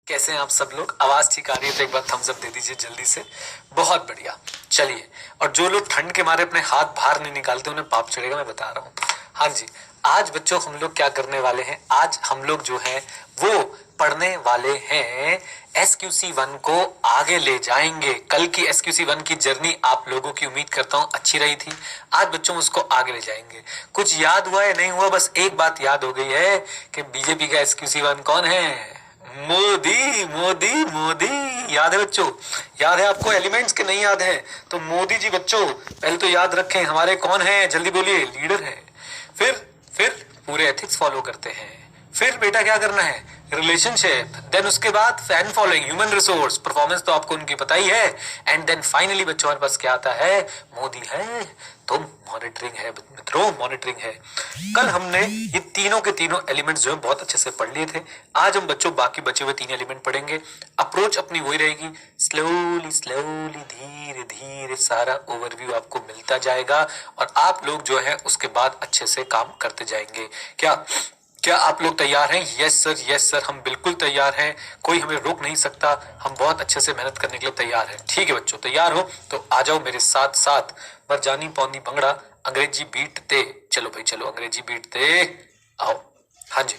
कैसे हैं आप सब लोग? आवाज ठीक आ रही है तो एक बार थम्स अप दे दीजिए जल्दी से। बहुत बढ़िया। चलिए, और जो लोग ठंड के मारे अपने हाथ बाहर नहीं निकालते उन्हें पाप चढ़ेगा, मैं बता रहा हूँ। हाँ जी, आज बच्चों हम लोग क्या करने वाले हैं? आज हम लोग जो है वो पढ़ने वाले हैं SQC1 को आगे ले जाएंगे। कल की SQC1 की जर्नी आप लोगों की उम्मीद करता हूँ अच्छी रही थी। आज बच्चों उसको आगे ले जाएंगे। कुछ याद हुआ है नहीं हुआ? बस एक बात याद हो गई है कि बीजेपी का SQC1 कौन है? मोदी मोदी मोदी। याद है बच्चों? याद है आपको एलिमेंट्स के नहीं याद है? तो मोदी जी बच्चों पहले तो याद रखें हमारे कौन है, जल्दी बोलिए। लीडर है। फिर पूरे एथिक्स फॉलो करते हैं। फिर बेटा क्या करना है? रिलेशनशिप। देन उसके बाद fan following, human resource, performance तो आपको उनकी पता ही है। एंड देन फाइनली बच्चों हमारे पास क्या आता है? मोदी है तो मॉनिटरिंग है मित्रों, मॉनिटरिंग है। कल हमने ये तीनों के तीनों एलिमेंट्स जो है बहुत अच्छे से पढ़ लिए थे। आज हम बच्चों बाकी बचे हुए 3 एलिमेंट पढ़ेंगे। अप्रोच अपनी वही रहेगी, स्लोली स्लोली धीरे धीरे सारा ओवरव्यू आपको मिलता जाएगा और आप लोग जो है उसके बाद अच्छे से काम करते जाएंगे। क्या आप लोग तैयार हैं? यस सर, हम बिल्कुल तैयार हैं। कोई हमें रोक नहीं सकता। हम बहुत अच्छे से मेहनत करने के लिए तैयार हैं। ठीक है बच्चों, तैयार हो तो आ जाओ मेरे साथ साथ। मरजानी पौनी भंगड़ा अंग्रेजी बीट दे। चलो भाई चलो, अंग्रेजी बीट दे आओ। हाँ जी,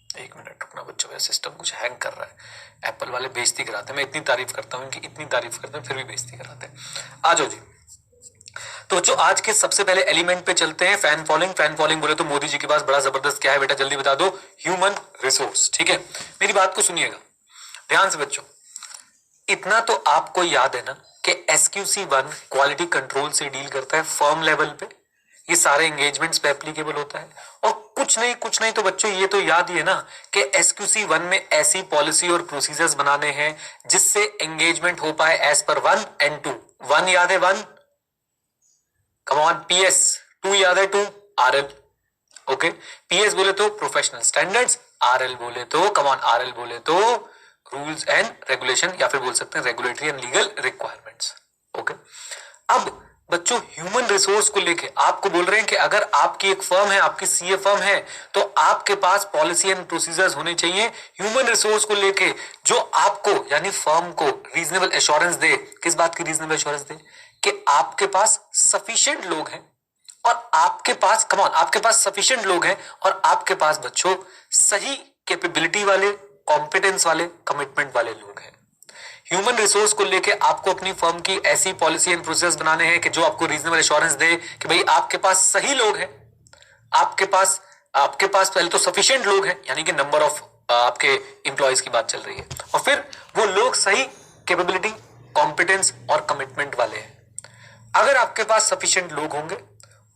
एक मिनट रुकना बच्चों, मेरा सिस्टम कुछ हैंग कर रहा है। एप्पल वाले बेइज्जती कराते हैं। मैं इतनी तारीफ करता हूँ इनकी, इतनी तारीफ करते हैं फिर भी बेइज्जती कराते हैं। आ जाओ जी। तो बच्चों आज के सबसे पहले एलिमेंट पे चलते हैं। Fan following. फैन फॉलोइंग बोले तो मोदी जी के पास बड़ा जबरदस्त क्या है बेटा, जल्दी बता दो? Human resource. ठीक है, मेरी बात को सुनिएगा ध्यान से बच्चों। इतना तो आपको याद है ना कि SQC1 क्वालिटी कंट्रोल से डील करता है फर्म लेवल पे। ये सारे एंगेजमेंट्स पे एप्लीकेबल होता है। और कुछ नहीं तो बच्चों ये तो याद ही है ना कि SQC1 में ऐसी पॉलिसी और प्रोसीजर्स बनाने हैं जिससे एंगेजमेंट हो पाए एज पर 1 and 2। 1 याद है? 1 कम ऑन। PS 2 याद है? 2 RL। ओके, PS बोले तो प्रोफेशनल स्टैंडर्ड्स, RL बोले तो कम ऑन, RL बोले तो रूल्स एंड रेगुलेशन, या फिर बोल सकते हैं regulatory and legal requirements. Okay, अब बच्चों ह्यूमन रिसोर्स को लेके आपको बोल रहे हैं कि अगर आपकी एक फर्म है, आपकी CA फर्म है, तो आपके पास पॉलिसी एंड प्रोसीजर्स होने चाहिए ह्यूमन रिसोर्स को लेके, जो आपको यानी फर्म को रीजनेबल एश्योरेंस दे। किस बात की रीजनेबल एश्योरेंस दे? कि आपके पास सफिशिएंट लोग हैं और आपके पास कम ऑन, आपके पास सफिशिएंट लोग हैं और आपके पास बच्चों सही कैपेबिलिटी वाले, कॉम्पिटेंस वाले, कमिटमेंट वाले लोग हैं। ह्यूमन रिसोर्स को लेके आपको अपनी फर्म की ऐसी पॉलिसी एंड प्रोसेस बनाने हैं कि जो आपको रीजनेबल एश्योरेंस दे कि भाई आपके पास सही लोग हैं, आपके पास पहले तो सफिशिएंट लोग हैं, यानी कि नंबर ऑफ आपके इंप्लॉयज की बात चल रही है, और फिर वो लोग सही कैपेबिलिटी, कॉम्पिटेंस और कमिटमेंट वाले हैं। अगर आपके पास सफिशिएंट लोग होंगे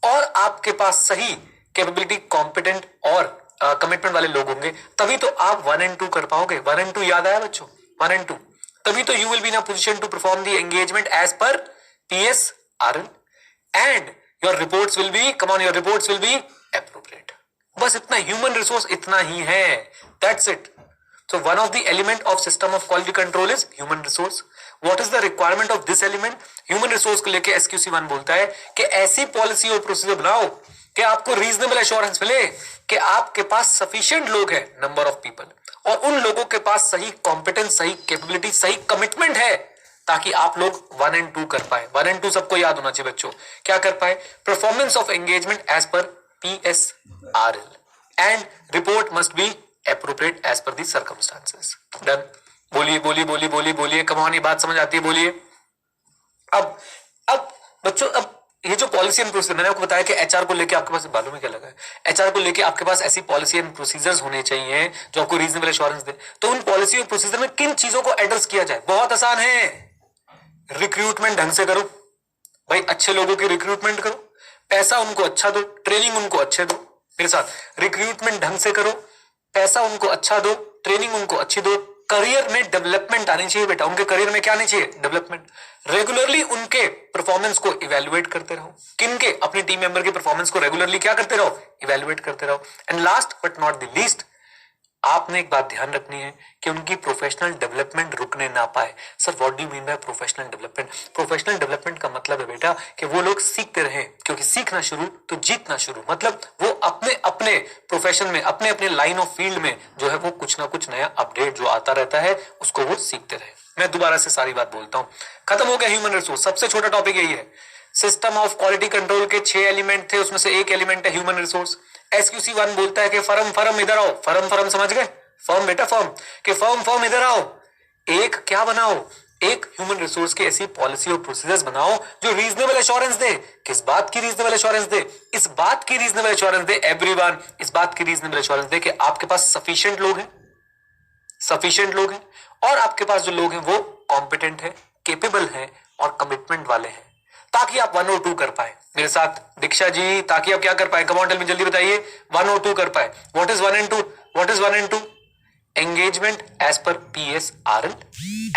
और आपके पास सही कैपेबिलिटी, कॉम्पिटेंट और कमिटमेंट वाले लोग होंगे, तभी तो आप 1 and 2 कर पाओगे। 1 and 2 याद आया बच्चों? 1 and 2, तभी तो you will be in a position to perform the engagement as per PS RL and your reports will be come on, your reports will be appropriate. बस इतना, ह्यूमन रिसोर्स इतना ही है, that's it. So one of the element of system of quality control is human resource. What is the requirement of this element? Human resource को लेके SQC1 बोलता है कि ऐसी पॉलिसी और प्रोसीजर बनाओ कि आपको रीजनेबल एश्योरेंस मिले कि आपके पास सफिशिएंट लोग हैं, नंबर ऑफ पीपल, और उन लोगों के पास सही कॉम्पिटेंस, सही कैपेबिलिटी, सही कमिटमेंट है, ताकि आप लोग 1 and 2 कर पाए। 1 and 2 सबको याद होना चाहिए बच्चों। क्या कर पाए? Performance of engagement as per PS RL and report must be appropriate as per the circumstances. Done. बोलिए, कम ऑन, ये बात समझ आती है? बोलिए। अब बच्चों, अब ये जो पॉलिसी एंड प्रोसीजर, मैंने आपको बताया कि HR को लेके आपके पास, बालों में क्या लगा है? HR को लेके आपके पास ऐसी पॉलिसी एंड प्रोसीजर्स होने चाहिए जो आपको रीजनेबल एश्योरेंस दे। तो उन पॉलिसी और प्रोसीजर में किन चीजों को एड्रेस किया जाए? बहुत आसान है। रिक्रूटमेंट ढंग से करो भाई, अच्छे लोगों की रिक्रूटमेंट करो, पैसा उनको अच्छा दो, ट्रेनिंग उनको अच्छे दो। मेरे साथ, रिक्रूटमेंट ढंग से करो, पैसा उनको अच्छा दो, ट्रेनिंग उनको अच्छी दो, करियर में डेवलपमेंट आनी चाहिए बेटा। उनके करियर में क्या आनी चाहिए? डेवलपमेंट। रेगुलरली उनके परफॉर्मेंस को इवैल्यूएट करते रहो। किनके? अपनी टीम मेंबर के परफॉर्मेंस को रेगुलरली क्या करते रहो? इवैल्यूएट करते रहो। And last but not the least, आपने एक बात ध्यान रखनी है कि उनकी प्रोफेशनल डेवलपमेंट रुकने ना पाए। Sir what do you mean by professional development? Professional development का मतलब है बेटा कि वो लोग सीखते रहें, क्योंकि सीखना शुरू तो जीतना शुरू। मतलब वो अपने अपने प्रोफेशन में, अपने अपने लाइन ऑफ फील्ड में जो है वो कुछ ना कुछ नया अपडेट जो आता रहता है उसको वो सीखते रहे। मैं दोबारा से सारी बात बोलता हूं, खत्म हो गया ह्यूमन रिसोर्स। सबसे छोटा टॉपिक यही है। सिस्टम ऑफ क्वालिटी कंट्रोल के 6 एलिमेंट थे, उसमें से एक एलिमेंट है ह्यूमन रिसोर्स। SQC 1 बोलता है कि फर्म फर्म इधर आओ, फर्म फर्म समझ गए, फर्म बेटा फर्म, कि फर्म फर्म इधर आओ, एक क्या बनाओ, एक ह्यूमन रिसोर्स की ऐसी पॉलिसी और प्रोसीजर्स बनाओ जो रीजनेबल एश्योरेंस दे। किस बात की रीजनेबल एश्योरेंस दे? इस बात की रीजनेबल एश्योरेंस दे एवरीवन, इस बात की रीजनेबल एश्योरेंस दे कि आपके पास सफिशिएंट लोग हैं, सफिशिएंट लोग हैं, और आपके पास जो लोग हैं वो कॉम्पिटेंट है, केपेबल हैं और कमिटमेंट वाले हैं, ताकि आप 1 और 2 कर पाए। मेरे साथ दीक्षा जी, ताकि आप क्या कर पाए? कम ऑन टेल मी, जल्दी बताइए, 1 और 2 कर पाए। What is 1 and 2? What is 1 and 2? Engagement as per PSRL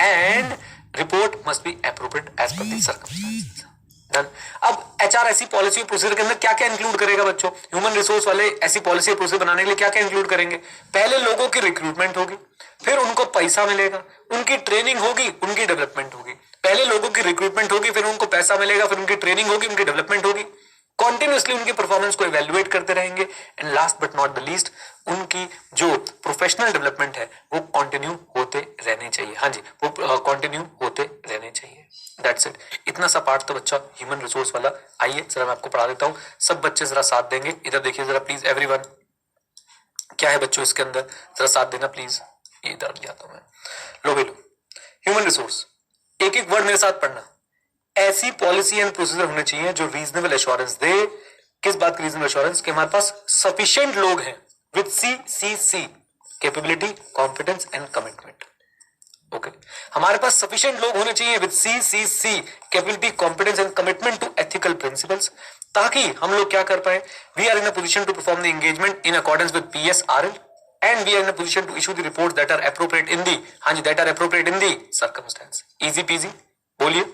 and report must be appropriate as per the circumstances. Done. अब HR ऐसी पॉलिसी और प्रोसीजर के अंदर क्या क्या इंक्लूड करेगा बच्चों? ह्यूमन रिसोर्स वाले ऐसी पॉलिसी और प्रोसीजर बनाने के लिए क्या क्या इंक्लूड करेंगे? पहले लोगों की रिक्रूटमेंट होगी, फिर उनको पैसा मिलेगा, उनकी ट्रेनिंग होगी, उनकी डेवलपमेंट होगी। पहले लोगों की रिक्रूटमेंट होगी, फिर उनको पैसा मिलेगा, फिर उनकी ट्रेनिंग होगी, उनकी डेवलपमेंट होगी। कॉन्टिन्यूसली उनकी परफॉर्मेंस को इवेल्युएट करते रहेंगे, and last but not the least उनकी जो प्रोफेशनल डेवलपमेंट है वो कंटिन्यू होते रहने चाहिए। हाँ जी, वो कंटिन्यू होते रहने चाहिए। That's it. इतना सा पार्ट तो बच्चा ह्यूमन रिसोर्स वाला। आइए जरा मैं आपको पढ़ा देता हूँ, सब बच्चे जरा साथ देंगे। इधर देखिए जरा प्लीज एवरीवन, क्या है बच्चों इसके अंदर, जरा साथ देना प्लीज। इधर जाता हूं मैं, लो बेलो। ह्यूमन रिसोर्स, एक एक वर्ड मेरे साथ पढ़ना। ऐसी पॉलिसी एंड प्रोसीजर होने चाहिए जो रीजनेबल एश्योरेंस दे। किस बात की रीजनेबल एश्योरेंस? कि हमारे पास सफिशिएंट लोग हैं with CCC, capability, competence and commitment. Okay, हमारे पास सफिशिएंट लोग होने चाहिए with CCC, capability, competence and commitment to ethical principles, ताकि हम लोग क्या कर पाए? We are in a position to perform the engagement in accordance with PSRL and we are in a position to issue the reports that are appropriate in the, हाँ जी, that are appropriate in the circumstance. Easy peasy, बोलिए।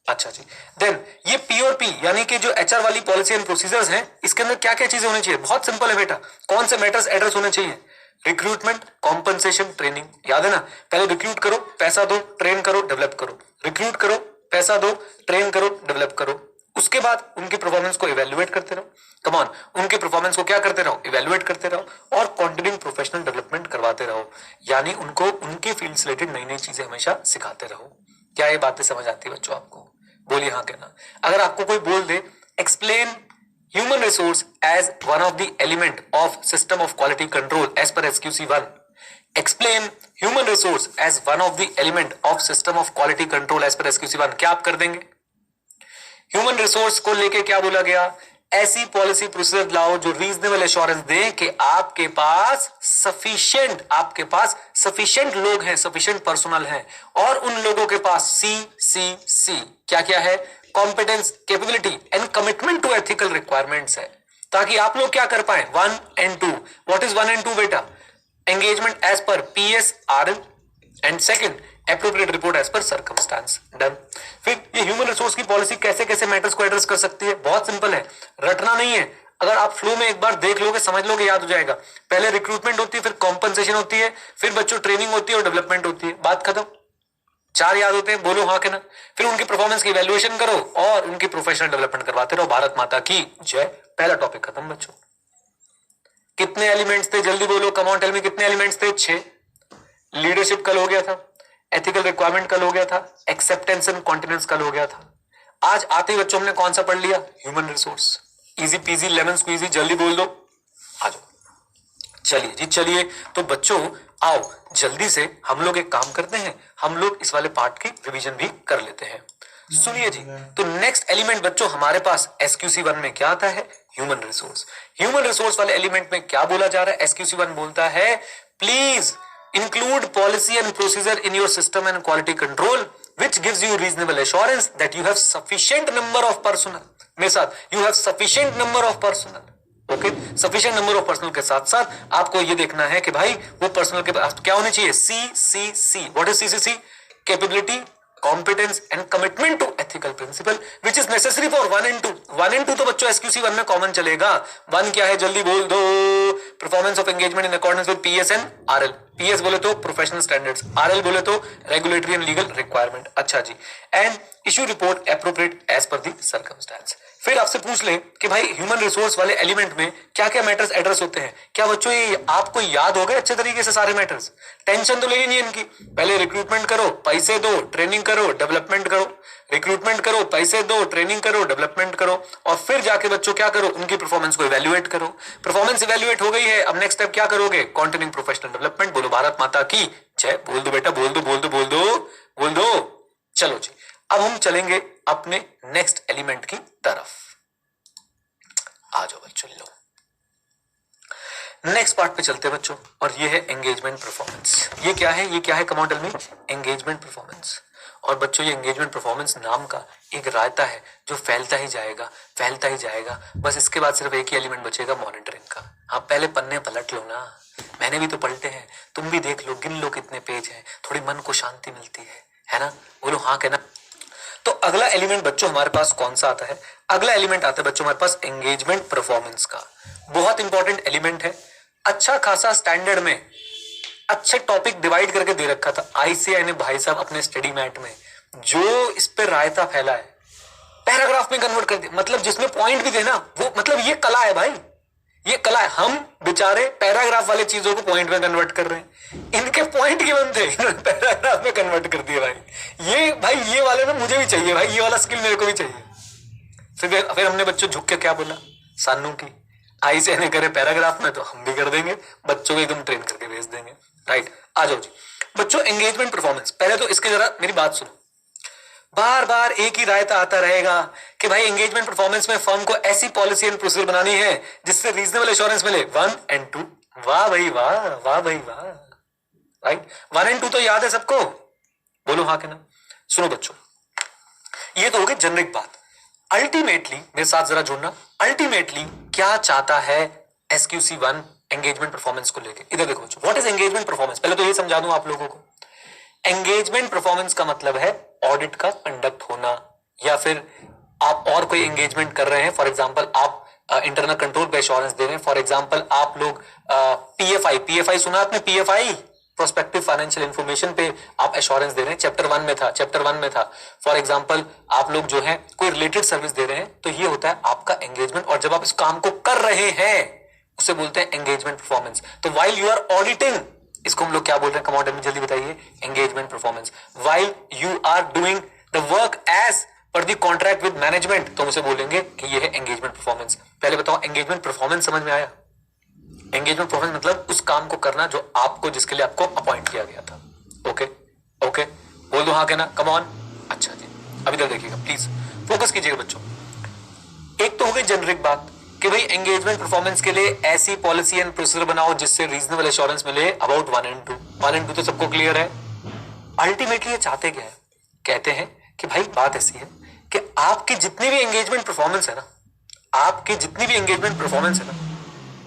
अच्छा जी, then ये P और P यानी कि जो HR वाली policy and procedures हैं, इसके अंदर क्या क्या चीजें होनी चाहिए? बहुत सिंपल है बेटा। कौन से मैटर्स एड्रेस होने चाहिए? Recruitment, compensation, training. याद है ना? पहले रिक्रूट करो, पैसा दो, ट्रेन करो, डेवलप करो। रिक्रूट करो, पैसा दो, ट्रेन करो, डेवलप करो। उसके बाद उनकी परफॉर्मेंस को इवेल्युएट करते रहो। कम ऑन, उनके परफॉर्मेंस को क्या करते रहो? इवेल्युएट करते रहो और कंटिन्यूइंग प्रोफेशनल डेवलपमेंट करवाते रहो, यानी उनको उनके फील्ड से रिलेटेड नई नई चीजें हमेशा सिखाते रहो। क्या ये बातें समझ आती है बच्चों आपको? बोलिए हाँ कहना। अगर आपको कोई बोल दे explain human resource as one of the element of system of quality control as per SQC 1, explain human resource as one of the element of system of quality control as per SQC 1, क्या आप कर देंगे? Human resource को लेके क्या बोला गया? ऐसी पॉलिसी प्रोसीजर लाओ जो रीजनेबल एश्योरेंस दे कि आपके पास सफिशिएंट लोग हैं, सफिशिएंट पर्सनल हैं, और उन लोगों के पास CCC क्या क्या है? Competence, capability and commitment to ethical requirements है, ताकि आप लोग क्या कर पाए? 1 and 2। व्हाट इज 1 and 2 बेटा? Engagement as per PSRL and second appropriate report as per circumstance. Done. फिर ये ह्यूमन रिसोर्स की पॉलिसी कैसे कैसे मैटर्स को एड्रेस कर सकती है? बहुत सिंपल है, रटना नहीं है। अगर आप फ्लो में एक बार देख लोगे, समझ लोगे, याद हो जाएगा। पहले रिक्रूटमेंट होती है, फिर कॉम्पनसेशन होती है, फिर बच्चों ट्रेनिंग होती है और डेवलपमेंट होती है। बात खत्म। 4 याद होते हैं, बोलो हाँ के ना। फिर उनकी परफॉर्मेंस की इवैल्यूएशन करो और उनकी प्रोफेशनल डेवलपमेंट करवाते रहो। भारत माता की जय। पहला टॉपिक खत्म बच्चों। कितने एलिमेंट्स थे? जल्दी बोलो, कम ऑन टेल मी, कितने एलिमेंट्स थे? 6। लीडरशिप कल हो गया था, एथिकल रिक्वायरमेंट कल हो गया था, एक्सेप्टेंस एंड कॉन्टिनेंस कल हो गया था। आज आते ही बच्चों हमने कौन सा पढ़ लिया? Human resource. Easy peasy lemon squeezy, जल्दी बोल दो, आ जाओ। चलिए जी, चलिए तो बच्चों आओ जल्दी से हम लोग एक काम करते हैं, हम लोग इस वाले पार्ट की रिवीजन भी कर लेते हैं। सुनिए जी, तो नेक्स्ट एलिमेंट बच्चों हमारे पास SQC 1 में क्या आता है? Human resource. ह्यूमन रिसोर्स वाले एलिमेंट में क्या बोला जा रहा है? SQC 1 बोलता है please include policy and procedure in your system and quality control which gives you reasonable assurance that you have sufficient number of personnel। मेरे साथ, you have sufficient number of personnel। Okay, sufficient number of personnel के साथ साथ आपको ये देखना है कि भाई वो पर्सनल के पास क्या होने चाहिए? CCC। what is CCC? capability, competence and commitment to ethical principal which is necessary for 1 and 2। 1 and 2 तो बच्चों SQC 1 में कॉमन चलेगा। 1 क्या है जल्दी बोल दो, performance of engagement in accordance with PS and RL। PS बोले तो प्रोफेशनल स्टैंडर्ड्स, RL बोले तो रेगुलेटरी एंड लीगल रिक्वायरमेंट। अच्छा जी, and issue report appropriate as per the circumstance. फिर आपसे पूछ ले कि भाई ह्यूमन रिसोर्स वाले एलिमेंट में क्या क्या मैटर्स एड्रेस होते हैं। क्या बच्चों ये आपको याद हो गए अच्छे तरीके से सारे मैटर्स? टेंशन तो लेनी नहीं इनकी। पहले रिक्रूटमेंट करो, पैसे दो, ट्रेनिंग करो, डेवलपमेंट करो। रिक्रूटमेंट करो, पैसे दो, ट्रेनिंग करो, डेवलपमेंट करो, और फिर जाके बच्चों क्या करो, उनकी परफॉर्मेंस को इवैल्यूएट करो। परफॉर्मेंस इवैल्यूएट हो गई है, अब नेक्स्ट स्टेप क्या करोगे? Continuing professional development. बोलो भारत माता की जय। बोल दो बेटा, बोल दो बोल दो बोल दो बोल दो। चलो जी, अब हम चलेंगे अपने नेक्स्ट एलिमेंट की तरफ। आ जाओ बच्चों, लो नेक्स्ट पार्ट पे चलते हैं बच्चों, और ये है एंगेजमेंट परफॉर्मेंस। ये क्या है? ये क्या है कमांडल में? Engagement performance. और बच्चों ये एंगेजमेंट परफॉर्मेंस नाम का एक रायता है जो फैलता ही जाएगा, फैलता ही जाएगा। बस इसके बाद सिर्फ एक ही एलिमेंट बचेगा, मॉनिटरिंग का। आप पहले पन्ने पलट लो ना, मैंने भी तो पलटे हैं, तुम भी देख लो, गिन लो कितने पेज हैं, थोड़ी मन को शांति मिलती है ना? बोलो हाँ कहना। तो अगला एलिमेंट बच्चों हमारे पास कौन सा आता है? अगला एलिमेंट आता है बच्चों हमारे पास एंगेजमेंट परफॉर्मेंस का। बहुत इंपॉर्टेंट एलिमेंट है। अच्छा खासा स्टैंडर्ड में अच्छे टॉपिक डिवाइड करके दे रखा था ICAI ने भाई साहब अपने स्टडी मैट में। जो इस पे रायता फैला है, पैराग्राफ में कन्वर्ट कर दिया। मतलब जिसमें पॉइंट भी देना, वो मतलब ये कला है भाई, ये कला है। हम बेचारे पैराग्राफ वाले चीजों को पॉइंट में कन्वर्ट कर रहे हैं। इनके पॉइंट गिवन थे, इन्होंने पैराग्राफ में कन्वर्ट कर दिए भाई। ये वाले ना मुझे भी चाहिए भाई, ये वाला स्किल मेरे को भी चाहिए। फिर हमने बच्चों झुक के क्या बोला? सानू की ICAI ने करे पैराग्राफ में, तो हम भी कर देंगे, बच्चों को एकदम ट्रेन करके भेज देंगे। राइट, आ जाओ जी बच्चों, एंगेजमेंट परफॉर्मेंस। पहले तो इसके जरा मेरी बात सुनो। बार बार एक ही रायता आता रहेगा कि भाई एंगेजमेंट परफॉर्मेंस में फर्म को ऐसी पॉलिसी एंड प्रोसीजर बनानी है जिससे रीजनेबल एश्योरेंस मिले। 1 and 2, वाह भाई वाह, वाह भाई वाह। राइट, 1 and 2 तो याद है सबको? बोलो हाँ के ना। सुनो बच्चों, ये तो हो गई जेनरिक बात। अल्टीमेटली मेरे साथ जरा जुड़ना, अल्टीमेटली क्या चाहता है SQC 1 एंगेजमेंट परफॉर्मेंस को लेके? इधर देखो बच्चों, व्हाट इज एंगेजमेंट परफॉर्मेंस? पहले तो ये समझा दूं आप लोगों को। एंगेजमेंट परफॉर्मेंस का मतलब है ऑडिट का कंडक्ट होना, या फिर आप और कोई एंगेजमेंट कर रहे हैं। फॉर एग्जांपल आप इंटरनल कंट्रोल पे एश्योरेंस दे रहे हैं। फॉर एग्जांपल आप लोग PFI सुना आपने? PFI प्रोस्पेक्टिव फाइनेंशियल इंफॉर्मेशन पे आप एश्योरेंस दे रहे हैं। चैप्टर 1 में था। फॉर एग्जांपल आप लोग जो है कोई रिलेटेड सर्विस दे रहे हैं, तो ये होता है आपका एंगेजमेंट। और जब आप इस काम को कर रहे हैं उसे बोलते हैं एंगेजमेंट परफॉर्मेंस। तो व्हाइल यू आर ऑडिटिंग, इसको हम लोग क्या बोल रहे हैं कमांडर में? जल्दी बताइए। Engagement performance. While you are doing the work as per the contract with management, तो उसे बोलेंगे कि ये है एंगेजमेंट परफॉर्मेंस। पहले बताओ, एंगेजमेंट परफॉर्मेंस समझ में आया? एंगेजमेंट परफॉर्मेंस मतलब उस काम को करना जो आपको, जिसके लिए आपको अपॉइंट किया गया था। ओके ओके, बोल दो हाँ कहना, कम ऑन। अच्छा जी, अभी तक देखिएगा प्लीज, फोकस कीजिएगा बच्चों। एक तो हो गई जेनरिक बात कि भाई एंगेजमेंट परफॉर्मेंस के लिए ऐसी पॉलिसी एंड प्रोसीजर बनाओ जिससे रीजनेबल एश्योरेंस मिले अबाउट 1 and 2। 1 and 2 तो सबको क्लियर है। अल्टीमेटली ये चाहते क्या है? कहते हैं कि भाई बात ऐसी है कि आपकी जितनी भी एंगेजमेंट परफॉर्मेंस है ना, आपकी जितनी भी एंगेजमेंट परफॉर्मेंस है ना,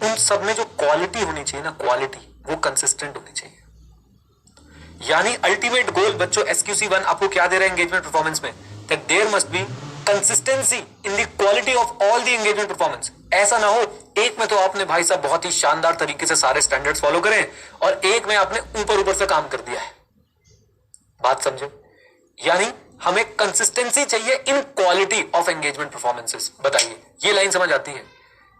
उन सब में जो क्वालिटी होनी चाहिए ना, क्वालिटी, वो कंसिस्टेंट होनी चाहिए। यानी अल्टीमेट गोल बच्चों SQC 1 आपको क्या दे रहा है एंगेजमेंट परफॉर्मेंस में? That there must be consistency in the quality of all the engagement performance. ऐसा ना हो एक में तो आपने भाई साहब बहुत ही शानदार तरीके से सारे स्टैंडर्ड्स फॉलो करें और एक में आपने ऊपर ऊपर से काम कर दिया है। बात समझे? यानी हमें कंसिस्टेंसी चाहिए in quality of engagement performances. बताइए, ये लाइन समझ आती है?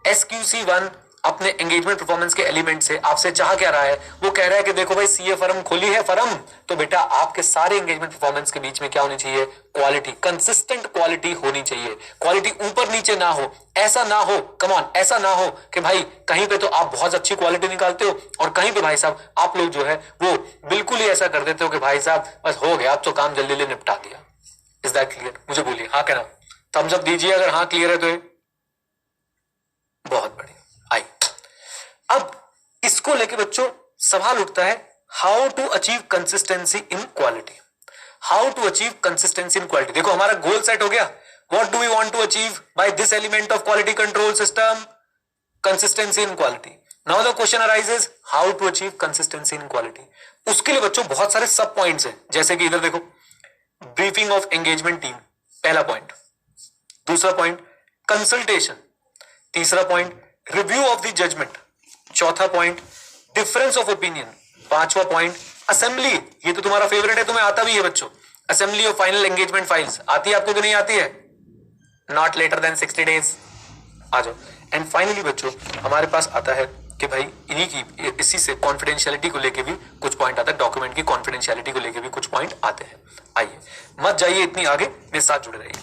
SQC 1 अपने एंगेजमेंट परफॉर्मेंस के एलिमेंट से आपसे चाह क्या रहा है? वो कह रहा है कि देखो भाई CA फर्म खोली है फर्म, तो बेटा आपके सारे एंगेजमेंट परफॉर्मेंस के बीच में क्या होनी चाहिए? क्वालिटी, कंसिस्टेंट क्वालिटी होनी चाहिए। क्वालिटी ऊपर नीचे ना हो, ऐसा ना हो, कम ऑन, ऐसा ना हो कि भाई कहीं पे तो आप बहुत अच्छी क्वालिटी निकालते हो और कहीं पे भाई साहब आप लोग जो है वो बिल्कुल ही ऐसा कर देते हो कि भाई साहब बस हो गया, अब तो काम जल्दी जल्दी निपटा दिया। Is that clear? मुझे बोलिए हाँ कहना, थम्स अप दीजिए अगर हाँ क्लियर है तो। ये बहुत बढ़िया। आई अब इसको लेके बच्चों सवाल उठता है, how to achieve consistency in quality. How to achieve consistency in quality. देखो हमारा गोल सेट हो गया। What do we want to achieve by this element of quality control system? Consistency in quality. Now the question arises, how to achieve consistency in quality. उसके लिए बच्चों बहुत सारे सब पॉइंट्स हैं, जैसे कि इधर देखो, ब्रीफिंग ऑफ एंगेजमेंट टीम। पहला पॉइंट। दूसरा पॉइंट कंसल्टेशन। तीसरा point review of the judgement. चौथा पॉइंट डिफरेंस ऑफ ओपिनियन। पांचवा पॉइंट असेंबली, ये तो तुम्हारा फेवरेट है, तुम्हें आता भी है बच्चों, assembly of final engagement files आती है आपको कि नहीं आती है? Not later than 60 days. आ जाओ। एंड फाइनली बच्चों हमारे पास आता है कि भाई इन्हीं की इसी से कॉन्फिडेंशियलिटी को लेके भी कुछ पॉइंट आता है, डॉक्यूमेंट की कॉन्फिडेंशियलिटी को लेके भी कुछ पॉइंट आते हैं। आइए मत जाइए इतनी आगे, मेरे साथ जुड़े रहिए।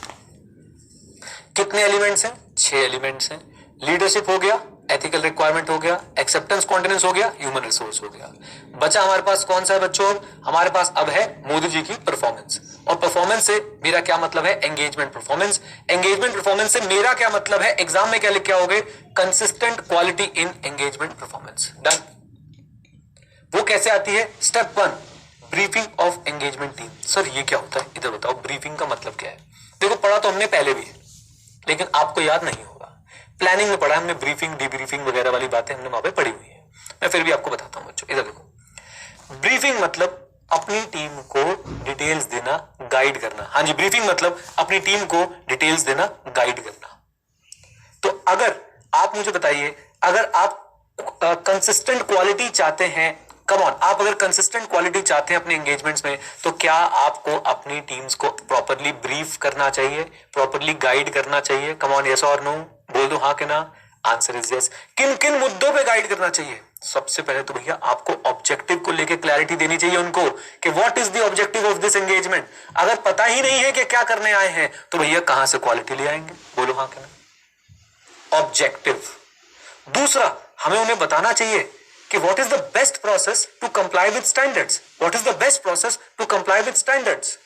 कितने एलिमेंट्स हैं? 6 एलिमेंट्स हैं। लीडरशिप हो गया, एथिकल रिक्वायरमेंट हो गया, एक्सेप्टेंस कॉन्टिनेंस हो गया, ह्यूमन रिसोर्स हो गया। बचा हमारे पास कौन सा है बच्चों? हमारे पास अब है मोदी जी की परफॉर्मेंस। और परफॉर्मेंस से मेरा क्या मतलब है? Engagement performance. एंगेजमेंट परफॉर्मेंस से मेरा क्या मतलब है? एग्जाम में क्या लिख के आओगे? Consistent quality in engagement performance. Done. वो कैसे आती है? Step 1 briefing of engagement team. Sir ये क्या होता है? इधर बताओ, ब्रीफिंग का मतलब क्या है? देखो पढ़ा तो हमने पहले भी है, लेकिन आपको याद नहीं होगा। प्लानिंग में पढ़ा हमने, ब्रीफिंग डीब्रीफिंग वगैरह वाली बातें हमने वहां पे पढ़ी हुई है। मैं फिर भी आपको बताता हूं बच्चों। इधर देखो, ब्रीफिंग मतलब अपनी टीम को डिटेल्स देना, गाइड करना। हाँ जी, ब्रीफिंग मतलब अपनी टीम को डिटेल्स देना, गाइड करना। तो अगर आप मुझे बताइए, अगर आप कंसिस्टेंट क्वालिटी चाहते हैं, कम ऑन, आप अगर कंसिस्टेंट क्वालिटी चाहते हैं अपने एंगेजमेंट्स में, तो क्या आपको अपनी टीम्स को प्रॉपरली ब्रीफ करना चाहिए, प्रॉपरली गाइड करना चाहिए? कम ऑन, यस और नो, बोल दो हाँ कि ना। Answer is yes. किन किन मुद्दों पे गाइड करना चाहिए? सबसे पहले तो भैया आपको ऑब्जेक्टिव को लेके क्लैरिटी देनी चाहिए उनको कि what is the objective of this engagement. अगर पता ही नहीं है कि क्या करने आए हैं, तो भैया कहां से क्वालिटी ले आएंगे? बोलो हाँ कि ना। ऑब्जेक्टिव। दूसरा, हमें उन्हें बताना चाहिए कि what is the best process to comply with standards. What is the best process to comply with standards.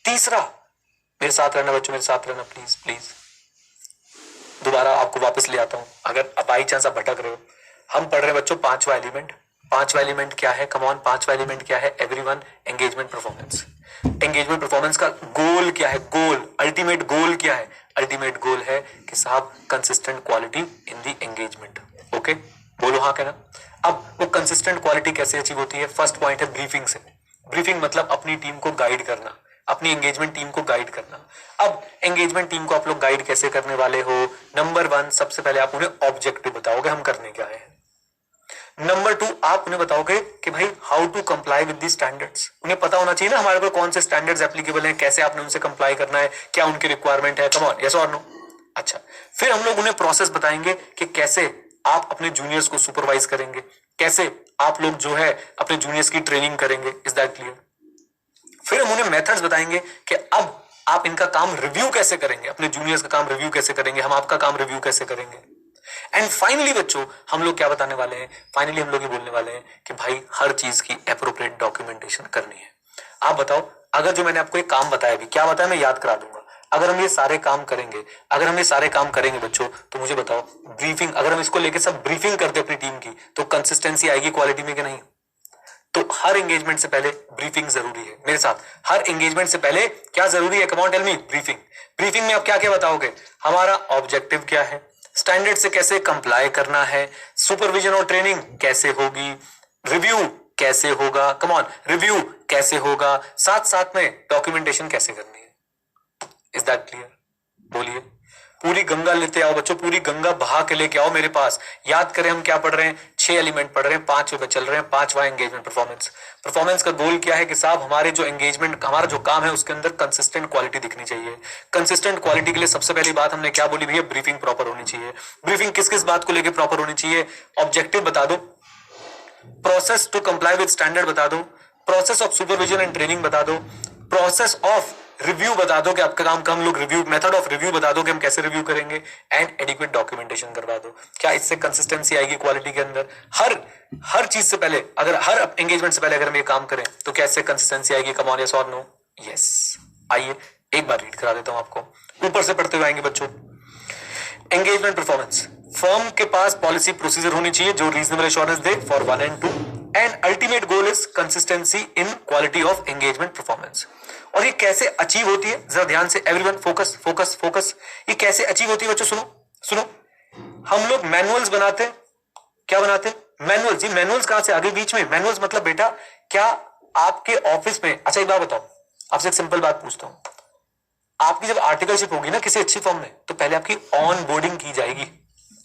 तीसरा, मेरे साथ रहना बच्चों, मेरे साथ रहना प्लीज प्लीज। दोबारा आपको वापस ले आता हूं, अगर बाई चांस आप भटक रहे हो। हम पढ़ रहे हैं बच्चों पांचवा एलिमेंट। पांचवा एलिमेंट क्या है? कम ऑन, पांचवा एलिमेंट क्या है? Everyone, engagement performance. Engagement performance का गोल क्या है? गोल, अल्टीमेट गोल क्या है? अल्टीमेट गोल है कि साहब consistent quality in the engagement. Okay, बोलो हाँ कहना। अब वो कंसिस्टेंट क्वालिटी कैसे अचीव होती है? फर्स्ट पॉइंट है ब्रीफिंग से। ब्रीफिंग मतलब अपनी टीम को गाइड करना, अपनी एंगेजमेंट टीम को गाइड करना। अब एंगेजमेंट टीम को आप लोग गाइड कैसे करने वाले हो? नंबर 1, सबसे पहले आप उन्हें ऑब्जेक्टिव बताओगे, हम करने क्या है। नंबर 2, आप उन्हें बताओगे कि भाई how to comply with the standards. उन्हें पता होना चाहिए ना हमारे ऊपर कौन से स्टैंडर्ड्स एप्लीकेबल हैं, कैसे आपने उनसे कंप्लाई करना है, क्या उनकी रिक्वायरमेंट है। कम ऑन, यस और नो। अच्छा, फिर हम लोग उन्हें प्रोसेस बताएंगे कि कैसे आप अपने जूनियर्स को सुपरवाइज करेंगे, कैसे आप लोग जो है अपने जूनियर्स की ट्रेनिंग करेंगे। Is that clear? फिर हम उन्हें मेथड्स बताएंगे कि अब आप इनका काम रिव्यू कैसे करेंगे, अपने जूनियर्स का काम रिव्यू कैसे करेंगे, हम आपका काम रिव्यू कैसे करेंगे। एंड फाइनली बच्चों हम लोग क्या बताने वाले हैं? फाइनली हम लोग ये बोलने वाले हैं कि भाई हर चीज की एप्रोप्रिएट डॉक्यूमेंटेशन करनी है। आप बताओ, अगर जो मैंने आपको एक काम बताया, भी क्या बताया मैं याद करा दूंगा, अगर हम ये सारे काम करेंगे, अगर हम ये सारे काम करेंगे बच्चों, तो मुझे बताओ ब्रीफिंग, अगर हम इसको लेके सब ब्रीफिंग करते अपनी टीम की, तो कंसिस्टेंसी आएगी क्वालिटी में कि नहीं? तो हर एंगेजमेंट से पहले ब्रीफिंग जरूरी है। मेरे साथ, हर एंगेजमेंट से पहले क्या जरूरी है? Come on tell me. Briefing. Briefing में आप क्या क्या बताओगे? हमारा ऑब्जेक्टिव क्या है, स्टैंडर्ड से कैसे कंप्लाई करना है, सुपरविजन और ट्रेनिंग कैसे होगी, रिव्यू कैसे होगा, कम ऑन, रिव्यू कैसे होगा, साथ साथ में डॉक्यूमेंटेशन कैसे करनी है। Is that clear? बोलिए। पूरी गंगा लेते आओ बच्चों, पूरी गंगा बहा के लेके आओ मेरे पास। याद करें हम क्या पढ़ रहे हैं? 6 एलिमेंट पढ़ रहे हैं, 5 पे चल रहे हैं। 5वां एंगेजमेंट परफॉर्मेंस। परफॉर्मेंस का गोल क्या है कि साहब हमारे जो एंगेजमेंट, हमारा जो काम है उसके अंदर कंसिस्टेंट क्वालिटी दिखनी चाहिए। कंसिस्टेंट क्वालिटी के लिए सबसे पहली बात हमने क्या बोली भैया? ब्रीफिंग प्रॉपर होनी चाहिए। ब्रीफिंग किस किस बात को लेकर प्रॉपर होनी चाहिए? ऑब्जेक्टिव बता दो, process to comply with standard बता दो, process of supervision and training बता दो, प्रोसेस ऑफ रिव्यू बता दो कि आपका काम का हम लोग रिव्यू, मेथड ऑफ रिव्यू बता दो कि हम कैसे रिव्यू करेंगे, एंड एडिक्वेट डॉक्यूमेंटेशन करवा दो। क्या इससे कंसिस्टेंसी आएगी क्वालिटी के अंदर? हर चीज से पहले, अगर हर एंगेजमेंट से पहले अगर हम ये काम करें तो क्या इससे कंसिस्टेंसी आएगी? कम ऑन, यस और नो? यस। आइए एक बार रीड करा देता हूं आपको, ऊपर से पढ़ते हुए आएंगे बच्चों। एंगेजमेंट परफॉर्मेंस, फर्म के पास पॉलिसी प्रोसीजर होनी चाहिए जो reasonable assurance they for 1 and 2, and ultimate goal is consistency in quality of engagement performance. और ये कैसे अचीव होती है? जरा ध्यान से, एवरीवन फोकस फोकस फोकस। ये कैसे अचीव होती है बच्चों? सुनो सुनो, हम लोग मैनुअल्स बनाते हैं। क्या बनाते हैं? मैनुअल्स। जी मैनुअल्स कहां से आ गई बीच में? मैनुअल्स मतलब बेटा, क्या आपके ऑफिस में, अच्छा एक बात बताओ, आपसे एक सिंपल बात पूछता हूं, आपकी जब आर्टिकलशिप होगी ना किसी अच्छी फर्म में, तो पहले आपकी ऑन बोर्डिंग की जाएगी।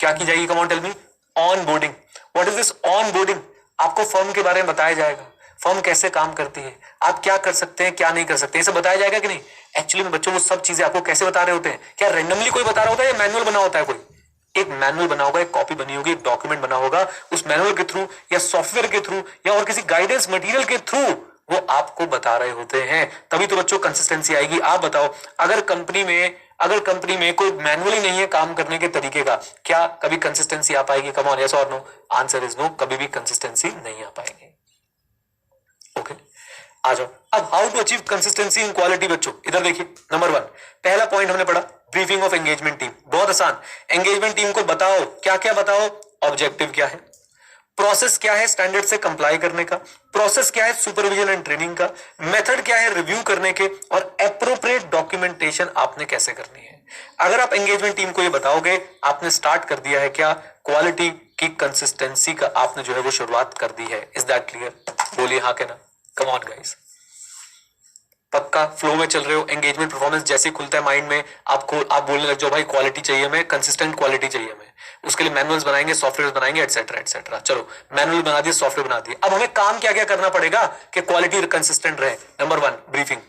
क्या की जाएगी? Come on tell me. Onboarding. What is this onboarding? आपको फर्म के बारे में बताया जाएगा, फर्म कैसे काम करती है, आप क्या कर सकते हैं क्या नहीं कर सकते, ये सब बताया जाएगा कि नहीं? एक्चुअली में बच्चों वो सब चीजें आपको कैसे बता रहे होते हैं? क्या रैंडमली कोई बता रहा होता है या मैनुअल बना होता है? कोई एक मैनुअल बना होगा, एक कॉपी बनी होगी, एक डॉक्यूमेंट बना होगा, उस मैनुअल के थ्रू या सॉफ्टवेयर के थ्रू या और किसी गाइडेंस मटेरियल के थ्रू वो आपको बता रहे होते हैं। तभी तो बच्चों कंसिस्टेंसी आएगी। आप बताओ, अगर कंपनी में कोई मैनुअली नहीं है काम करने के तरीके का, क्या कभी कंसिस्टेंसी आ पाएगी? कम ऑन, यस और नो? आंसर इज नो, कभी भी कंसिस्टेंसी नहीं आ पाएगी। ओके, आ जाओ अब। How to achieve consistency in quality बच्चों, इधर देखिए। नंबर 1 पहला पॉइंट हमने पढ़ा, ब्रीफिंग ऑफ एंगेजमेंट टीम। बहुत आसान। एंगेजमेंट टीम को बताओ क्या क्या बताओ। ऑब्जेक्टिव क्या है, प्रोसेस क्या है स्टैंडर्ड से कंप्लाई करने का, प्रोसेस क्या है सुपरविजन एंड ट्रेनिंग का, मेथड क्या है रिव्यू करने के, और एप्रोप्रिएट डॉक्यूमेंटेशन आपने कैसे करनी है। अगर आप एंगेजमेंट टीम को ये बताओगे, आपने स्टार्ट कर दिया है क्या? क्वालिटी की कंसिस्टेंसी का आपने जो है वो शुरुआत कर दी है। Is that clear? बोलिए हाँ के ना। कम ऑन गाइस, पक्का फ्लो में चल रहे हो? एंगेजमेंट परफॉर्मेंस जैसे ही खुलता है माइंड में, आप बोलने लग जाओ भाई क्वालिटी चाहिए हमें, कंसिस्टेंट क्वालिटी चाहिए हमें। उसके लिए मैनुअल्स बनाएंगे, सॉफ्टवेयर बनाएंगे, एटसेट्रा एटसेट्रा। चलो मैनुअल बना दिए, सॉफ्टवेयर बना दिए, अब हमें काम क्या क्या करना पड़ेगा कि क्वालिटी कंसिस्टेंट रहे? Number 1 briefing.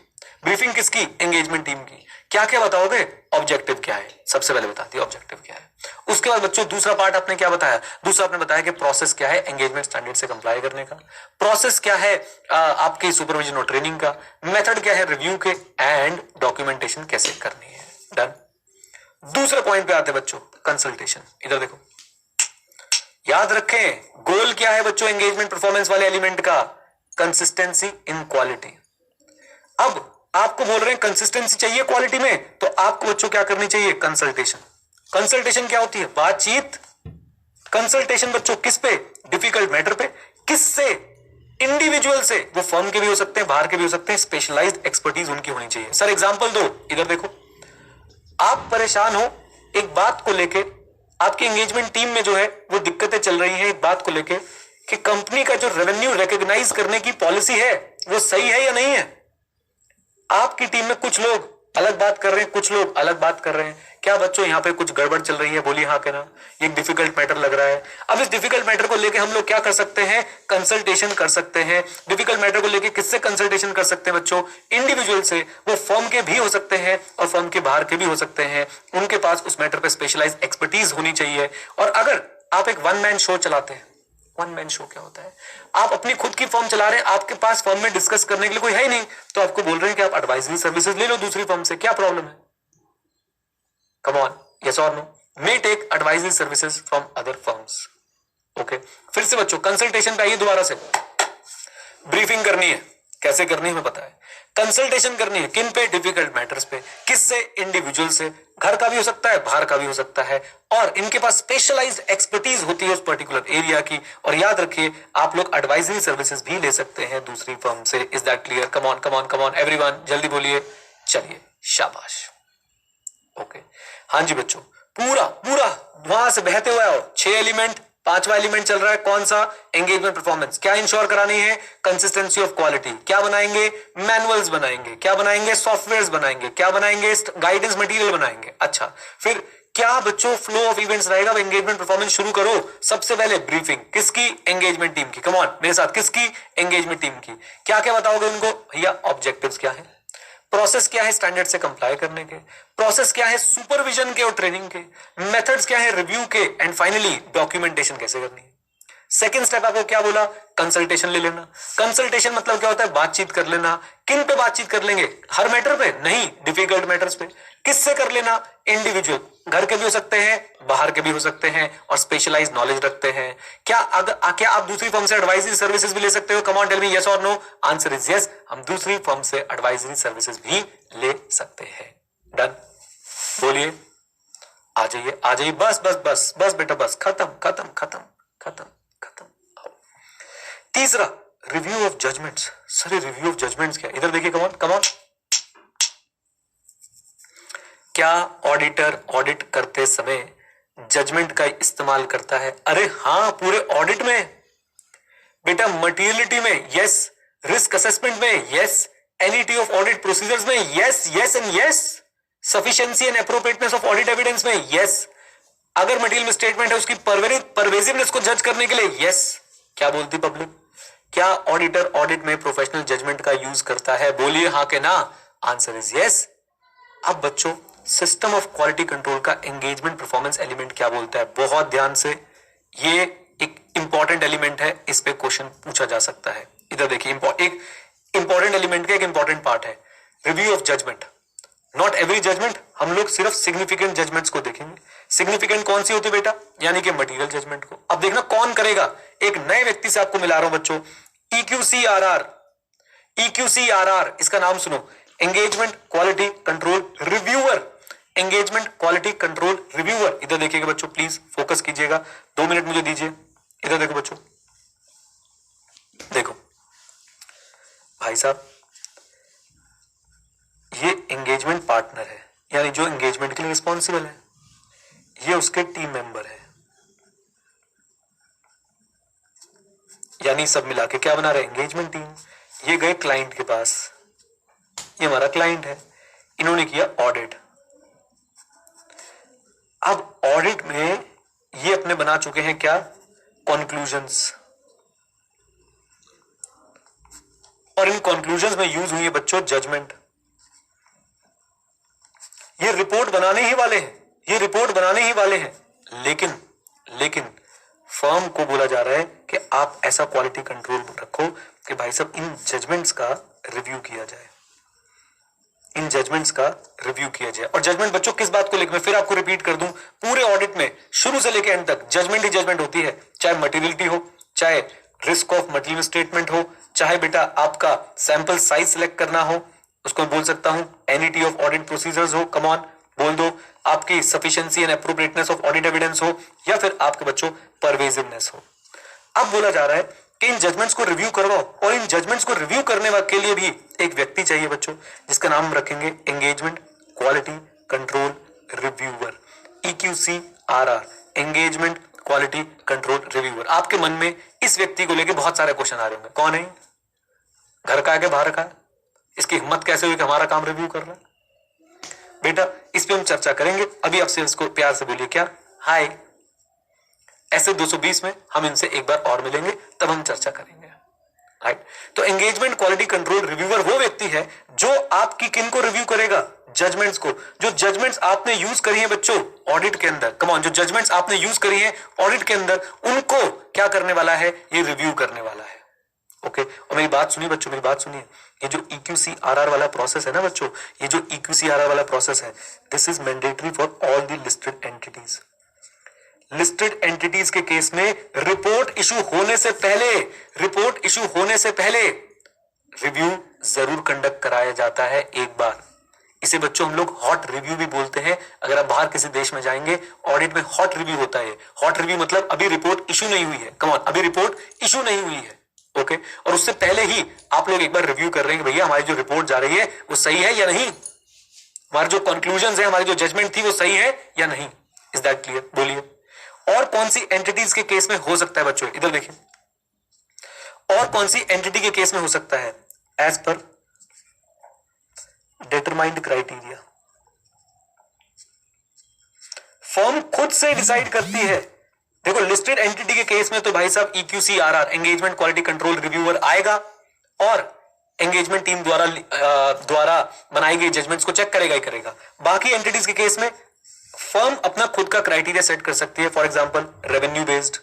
ब्रीफिंग किसकी? एंगेजमेंट टीम की। क्या क्या बताओगे? ऑब्जेक्टिव क्या है, सबसे पहले बता दिया ऑब्जेक्टिव क्या है। उसके बाद बच्चों दूसरा पार्ट आपने क्या बताया? दूसरा आपने बताया कि प्रोसेस क्या है एंगेजमेंट स्टैंडर्ड से कंप्लाई करने का, प्रोसेस क्या है आपकी सुपरविजन और ट्रेनिंग का, मेथड क्या है रिव्यू के, एंड डॉक्यूमेंटेशन कैसे करनी है। डन। दूसरे पॉइंट पे आते हैं बच्चों, कंसल्टेशन। इधर देखो, याद रखें गोल क्या है बच्चों एंगेजमेंट परफॉर्मेंस वाले एलिमेंट का? Consistency in quality. अब आपको बोल रहे हैं कंसिस्टेंसी चाहिए क्वालिटी में, तो आपको बच्चों क्या करनी चाहिए? कंसल्टेशन। कंसल्टेशन क्या होती है? बातचीत। कंसल्टेशन बच्चों किस पे? डिफिकल्ट मैटर पे। किससे? इंडिविजुअल से। वो फर्म के भी हो सकते हैं, बाहर के भी हो सकते हैं, स्पेशलाइज्ड एक्सपर्टीज उनकी होनी चाहिए। सर एग्जांपल दो। इधर देखो, आप परेशान हो एक बात को लेके, आपकी एंगेजमेंट टीम में जो है वो दिक्कतें चल रही हैं एक बात को लेके कि कंपनी का जो रेवेन्यू रिकॉग्नाइज करने की पॉलिसी है वो सही है या नहीं है। आपकी टीम में कुछ लोग अलग बात कर रहे हैं, कुछ लोग अलग बात कर रहे हैं। क्या बच्चों यहाँ पे कुछ गड़बड़ चल रही है? बोलिए हाँ कहना। ये एक डिफिकल्ट मैटर लग रहा है। अब इस डिफिकल्ट मैटर को लेके हम लोग क्या कर सकते हैं? कंसल्टेशन कर सकते हैं। डिफिकल्ट मैटर को लेके किससे कंसल्टेशन कर सकते हैं बच्चों? इंडिविजुअल से। वो फर्म के भी हो सकते हैं और फर्म के बाहर के भी हो सकते हैं। उनके पास उस मैटर पे स्पेशलाइज्ड एक्सपर्टीज होनी चाहिए। और अगर आप एक वन मैन शो चलाते हैं, वन मैन शो क्या होता है? आप अपनी खुद की फर्म चला रहे हैं, आपके पास फर्म में डिस्कस करने के लिए कोई है ही नहीं, तो आपको बोल रहे हैं कि आप एडवाइजरी सर्विसेज ले लो दूसरी फर्म से। क्या प्रॉब्लम है? कम ऑन, यस और no? May take advisory services from other firms. Okay, फिर से बच्चों कंसल्टेशन पे आइए दोबारा से। ब्रीफिंग करनी है, कैसे करनी है हमें पता है। कंसल्टेशन करनी है किन पे? डिफिकल्ट मैटर्स पे। किससे? इंडिविजुअल से। घर का भी हो सकता है, बाहर का भी हो सकता है, और इनके पास स्पेशलाइज्ड एक्सपर्टीज होती है उस पर्टिकुलर एरिया की। और याद रखिए आप लोग एडवाइजरी सर्विसेज भी ले सकते हैं दूसरी फर्म से। Is that clear? Come on come on come on everyone, जल्दी बोलिए। चलिए शाबाश। ओके, हाँ जी बच्चों, पूरा पूरा वहां से बहते हुए आओ। 6 एलिमेंट, 5वां एलिमेंट चल रहा है कौन सा? Engagement performance. क्या इंश्योर करानी है? Consistency of quality. क्या बनाएंगे? मैनुअल्स बनाएंगे। क्या बनाएंगे? सॉफ्टवेयर्स बनाएंगे। क्या बनाएंगे? गाइडेंस मटेरियल बनाएंगे। अच्छा, फिर क्या बच्चों फ्लो ऑफ इवेंट्स रहेगा? एंगेजमेंट परफॉर्मेंस शुरू करो। सबसे पहले ब्रीफिंग किसकी? एंगेजमेंट टीम की। कम ऑन मेरे साथ, किसकी? एंगेजमेंट टीम की। क्या क्या बताओगे उनको? भैया ऑब्जेक्टिव्स क्या है, प्रोसेस क्या है स्टैंडर्ड से कंप्लाई करने के, प्रोसेस क्या है सुपरविजन के और ट्रेनिंग के, मेथड्स क्या है रिव्यू के, एंड फाइनली डॉक्यूमेंटेशन कैसे करनी है। सेकंड स्टेप आपको क्या बोला? कंसल्टेशन ले लेना। कंसल्टेशन मतलब क्या होता है? बातचीत कर लेना। किन पे बातचीत कर लेंगे? हर मैटर पे नहीं, डिफिकल्ट मैटर्स पे। किससे कर लेना? इंडिविजुअल। घर के भी हो सकते हैं, बाहर के भी हो सकते हैं, और स्पेशलाइज्ड नॉलेज रखते हैं। क्या क्या आप दूसरी फर्म से एडवाइजरी सर्विसेज भी ले सकते हो? Come on tell me yes और नो। आंसर इज यस, हम दूसरी फर्म से एडवाइजरी सर्विसेज भी ले सकते हैं। डन, बोलिए आ जाइए आ जाइए। बस बस बस बस बेटा बस, खत्म खत्म खत्म खत्म खत्म। तीसरा, review of judgements. Sir review of judgements क्या? इधर देखिए, कम ऑन कम ऑन। क्या ऑडिटर ऑडिट करते समय जजमेंट का इस्तेमाल करता है? अरे हाँ, पूरे ऑडिट में बेटा, मटीरियलिटी में यस, रिस्क असेसमेंट में yes, NET of audit procedures में yes yes and yes. Sufficiency and appropriateness of audit evidence में यस। अगर मटेरियल स्टेटमेंट है उसकी परवेजिवनेस को जज करने के लिए यस। क्या बोलती पब्लिक? क्या ऑडिटर ऑडिट में प्रोफेशनल जजमेंट का यूज करता है? बोलिए हाँ के ना। Answer is yes. अब बच्चों सिस्टम ऑफ क्वालिटी कंट्रोल का एंगेजमेंट परफॉर्मेंस एलिमेंट क्या बोलता है? बहुत ध्यान से, ये एक इंपॉर्टेंट एलिमेंट है, इस पे क्वेश्चन पूछा जा सकता है। इधर देखिए, एक इंपॉर्टेंट एलिमेंट का एक इंपॉर्टेंट पार्ट है review of judgement. Not every judgement, हम लोग सिर्फ सिग्निफिकेंट जजमेंट्स को देखेंगे। सिग्निफिकेंट कौन सी होती है बेटा? यानी कि मटेरियल जजमेंट को। अब देखना कौन करेगा, एक नए व्यक्ति से आपको मिला रहा हूं बच्चों। EQCRR, EQCRR इसका नाम सुनो, engagement quality control reviewer. Engagement quality control reviewer. इधर देखिएगा बच्चों, प्लीज फोकस कीजिएगा, 2 मिनट मुझे दीजिए। इधर देखो बच्चों, देखो भाई साहब, ये एंगेजमेंट पार्टनर है, यानी जो एंगेजमेंट के लिए रिस्पॉन्सिबल है, ये उसके टीम मेंबर है, यानी सब मिला के क्या बना रहे? Engagement team. ये गए क्लाइंट के पास, ये हमारा क्लाइंट है, इन्होंने किया ऑडिट। अब ऑडिट में ये अपने बना चुके हैं क्या? कंक्लूजन्स। और इन कंक्लूजन्स में यूज हुई है बच्चों जजमेंट। ये रिपोर्ट बनाने ही वाले हैं, ये रिपोर्ट बनाने ही वाले हैं, लेकिन फर्म को बोला जा रहा है कि आप ऐसा क्वालिटी कंट्रोल रखो कि भाई साहब इन जजमेंट्स का रिव्यू किया जाए, इन जजमेंट्स का रिव्यू किया जाए। और जजमेंट बच्चों किस बात को लेकर, मैं फिर आपको रिपीट कर दूं, पूरे ऑडिट में शुरू से लेकर एंड तक जजमेंट ही जजमेंट होती है। चाहे मटेरियलिटी हो, चाहे रिस्क ऑफ मटेरियल स्टेटमेंट हो, चाहे बेटा आपका सैंपल साइज सिलेक्ट करना हो, उसको बोल सकता हूं एनिटी ऑफ ऑडिट प्रोसीजर्स हो, कम ऑन बोल दो, आपकी sufficiency and appropriateness of audit evidence हो, या फिर आपके बच्चों परवेजिवनेस हो। अब बोला जा रहा है कि इन जजमेंट्स को रिव्यू करवाओ, और इन जजमेंट्स को रिव्यू करने के लिए भी एक व्यक्ति चाहिए बच्चों, जिसका नाम रखेंगे engagement quality control reviewer, EQCRR, engagement quality control reviewer. आपके मन में इस व्यक्ति को लेकर बहुत सारे क्वेश्चन आ रहे होंगे, कौन है? घर का है कि बाहर का है? इसकी हिम्मत कैसे हुई कि हमारा काम रिव्यू कर रहा है? बेटा इस पे हम चर्चा करेंगे। अभी आपसे इसको प्यार से बोलिए क्या? हाय। ऐसे 220 में हम इनसे एक बार और मिलेंगे, तब हम चर्चा करेंगे, राइट? तो एंगेजमेंट क्वालिटी कंट्रोल रिव्यूअर वो व्यक्ति है जो आपकी किन को रिव्यू करेगा? जजमेंट्स को। जो जजमेंट्स आपने यूज करी है बच्चों ऑडिट के अंदर, कम ऑन, जो जजमेंट्स आपने यूज करी है ऑडिट के अंदर, उनको क्या करने वाला है? ये रिव्यू करने वाला है। ओके और मेरी बात सुनिए बच्चों, मेरी बात सुनिए, ये जो EQCRR वाला प्रोसेस है ना बच्चों, ये जो EQCRR वाला प्रोसेस है, this is mandatory for all the listed entities. Listed entities के केस में रिपोर्ट इशू होने से पहले, रिपोर्ट इशू होने से पहले रिव्यू जरूर कंडक्ट कराया जाता है एक बार। इसे बच्चों हम लोग हॉट रिव्यू भी बोलते हैं। अगर आप बाहर किसी देश में जाएंगे, ऑडिट में हॉट रिव्यू होता है। हॉट रिव्यू मतलब अभी रिपोर्ट इशू नहीं हुई है, कम ऑन, अभी रिपोर्ट इशू नहीं हुई है, ओके और उससे पहले ही आप लोग एक बार रिव्यू कर रहे हैं कि भैया हमारी जो रिपोर्ट जा रही है वो सही है या नहीं, हमारी जो कंक्लूजन है, हमारी जो जजमेंट थी वो सही है या नहीं। Is that clear? बोलिए और कौन सी एंटिटीज के केस में हो सकता है बच्चों? इधर देखिए, और कौन सी एंटिटी के केस में हो सकता है? As per determined criteria, firm खुद से डिसाइड करती है। देखो लिस्टेड एंटिटी के केस में तो भाई साहब EQCRR, engagement quality control reviewer आएगा और एंगेजमेंट टीम द्वारा बनाई गई जजमेंट्स को चेक करेगा ही करेगा। बाकी एंटिटीज के केस में फर्म अपना खुद का क्राइटेरिया सेट कर सकती है। फॉर एग्जांपल रेवेन्यू बेस्ड,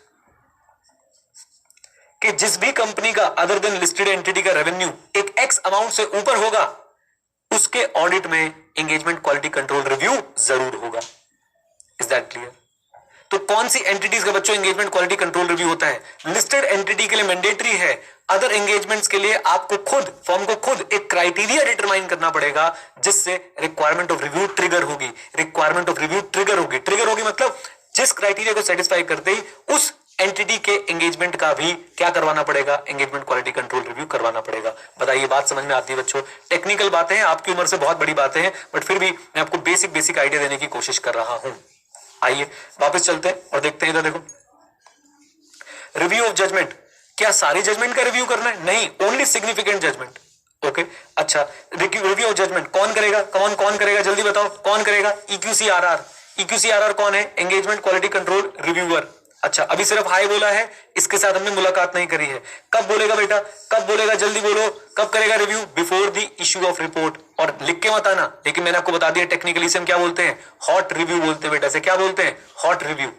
कि जिस भी कंपनी का अदर देन लिस्टेड एंटिटी का रेवेन्यू एक X अमाउंट से ऊपर होगा, उसके ऑडिट में एंगेजमेंट क्वालिटी कंट्रोल रिव्यू जरूर होगा। Is that clear? तो कौन सी एंटिटीज का बच्चों एंगेजमेंट क्वालिटी कंट्रोल रिव्यू होता है? लिस्टेड एंटिटी के लिए मैंडेटरी है। अदर एंगेजमेंट्स के लिए आपको खुद, फर्म को खुद एक क्राइटेरिया डिटरमाइन करना पड़ेगा जिससे रिक्वायरमेंट ऑफ रिव्यू ट्रिगर होगी। रिक्वायरमेंट ऑफ रिव्यू ट्रिगर होगी, ट्रिगर होगी मतलब जिस क्राइटेरिया को सेटिस्फाई करते ही उस एंटिटी के एंगेजमेंट का भी क्या करवाना पड़ेगा? एंगेजमेंट क्वालिटी कंट्रोल रिव्यू करवाना पड़ेगा। बताइए बात समझ में आती है बच्चों? टेक्निकल बातें हैं, आपकी उम्र से बहुत बड़ी बातें हैं, बट फिर भी मैं आपको बेसिक आइडिया देने की कोशिश कर रहा हूं। आइए वापस चलते हैं और देखते हैं। इधर देखो, रिव्यू ऑफ जजमेंट, क्या सारी जजमेंट का रिव्यू करना है? नहीं, ओनली सिग्निफिकेंट जजमेंट, ओके अच्छा, रिव्यू ऑफ जजमेंट कौन करेगा? कौन करेगा जल्दी बताओ, कौन करेगा? EQCRR। EQCRR कौन है? Engagement quality control reviewer. अच्छा अभी सिर्फ हाई बोला है, इसके साथ हमने मुलाकात नहीं करी है। कब बोलेगा बेटा, कब बोलेगा जल्दी बोलो, कब करेगा review? Before the issue of report. और लिख के मत आना, लेकिन मैंने आपको बता दिया टेक्निकली से हम क्या बोलते हैं, हॉट रिव्यू बोलते हैं बेटा। से क्या बोलते हैं? Hot review,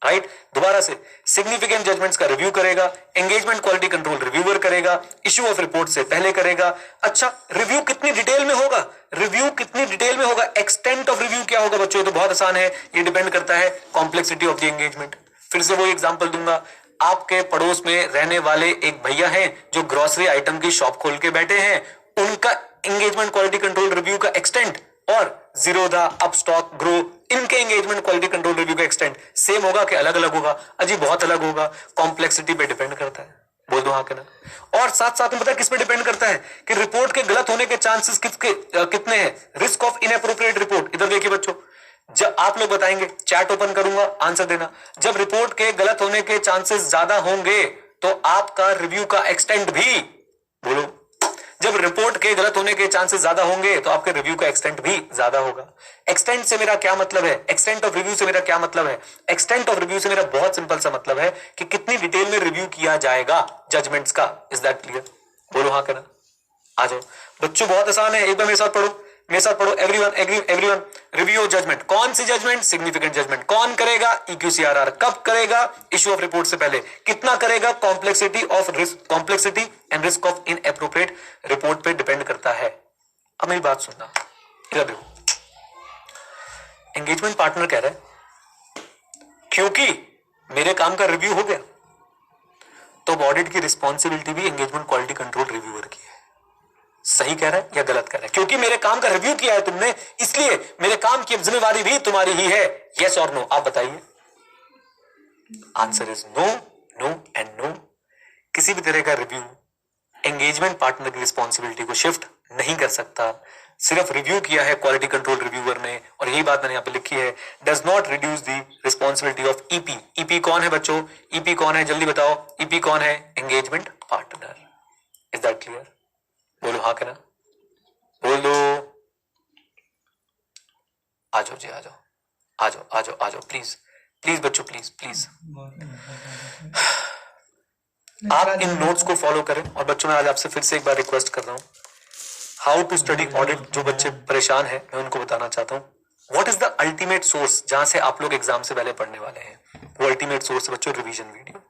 right. दोबारा से, सिग्निफिकेंट जजमेंट्स का रिव्यू करेगा, एंगेजमेंट क्वालिटी कंट्रोल रिव्यूअर करेगा, इश्यू ऑफ रिपोर्ट से पहले करेगा। अच्छा रिव्यू कितनी डिटेल में होगा? रिव्यू कितनी डिटेल में होगा? एक्सटेंट ऑफ रिव्यू क्या होगा बच्चों? तो बहुत आसान है, ये डिपेंड करता है कॉम्प्लेक्सिटी ऑफ द एंगेजमेंट। फिर से वो एग्जांपल दूंगा, आपके पड़ोस में रहने वाले एक भैया हैं जो ग्रोसरी आइटम की शॉप खोल के बैठे हैं, उनका एंगेजमेंट क्वालिटी कंट्रोल रिव्यू का एक्सटेंट और जीरोधा, अपस्टॉक, ग्रो, इनके एंगेजमेंट क्वालिटी कंट्रोल रिव्यू का एक्सटेंट सेम होगा कि अलग अलग होगा? अजी बहुत अलग होगा, कॉम्प्लेक्सिटी पे डिपेंड करता है। बोल दो हाँ के ना। और साथ साथ में पता है किस पे डिपेंड करता है कि रिपोर्ट के गलत होने के चांसेस कितने हैं? Risk of inappropriate report. इधर देखिए बच्चों, जब आप लोग बताएंगे, चैट ओपन करूंगा, आंसर देना। जब रिपोर्ट के गलत होने के चांसेस ज्यादा होंगे तो आपका रिव्यू का एक्सटेंट भी, बोलो, जब रिपोर्ट के गलत होने के चांसेस ज्यादा होंगे तो आपके रिव्यू का एक्सटेंट भी ज्यादा होगा। एक्सटेंट से मेरा क्या मतलब है? एक्सटेंट ऑफ रिव्यू से मेरा क्या मतलब है? एक्सटेंट ऑफ रिव्यू से मेरा बहुत सिंपल सा मतलब है कि कितनी डिटेल में रिव्यू किया जाएगा जजमेंट्स का। Is that clear? बोलो हाँ करना। आ जाओ बच्चों, बहुत आसान है, एक बार मेरे साथ पढ़ो, एवरीवन। रिव्यू ऑफ जजमेंट, कौन सी जजमेंट? Significant judgement. कौन करेगा? EQCRR। कब करेगा? इश्यू ऑफ रिपोर्ट से पहले। कितना करेगा? Complexity and risk of inappropriate report पे डिपेंड करता है। अब मेरी बात सुनना, इधर देखो, एंगेजमेंट पार्टनर कह रहा है क्योंकि मेरे काम का रिव्यू हो गया तो ऑडिट की रिस्पॉन्सिबिलिटी भी एंगेजमेंट क्वालिटी कंट्रोल रिव्यूअर की है। सही कह रहा है या गलत कह रहा है? क्योंकि मेरे काम का रिव्यू किया है तुमने, इसलिए मेरे काम की जिम्मेवारी भी तुम्हारी ही है। यस और नो? आप बताइए। Answer is no, no and no. किसी भी तरह का रिव्यू एंगेजमेंट पार्टनर की रिस्पॉन्सिबिलिटी को शिफ्ट नहीं कर सकता। सिर्फ रिव्यू किया है क्वालिटी कंट्रोल रिव्यूअर ने, और यही बात मैंने यहां पे लिखी है, does not reduce the responsibility of EP। EP कौन है बच्चों? EP कौन है जल्दी बताओ? EP कौन है? Engagement partner. Is that clear? बोलो हाँ कहना, बोल दो। आ जाओ जी, आ जाओ प्लीज बच्चों, प्लीज आप इन नोट्स को फॉलो करें। और बच्चों मैं आज आपसे फिर से एक बार रिक्वेस्ट कर रहा हूं, हाउ टू स्टडी ऑडिट। जो बच्चे परेशान हैं मैं उनको बताना चाहता हूं, what is the ultimate source जहां से आप लोग एग्जाम से पहले पढ़ने वाले हैं। वो अल्टीमेट सोर्स है बच्चों रिवीजन वीडियो।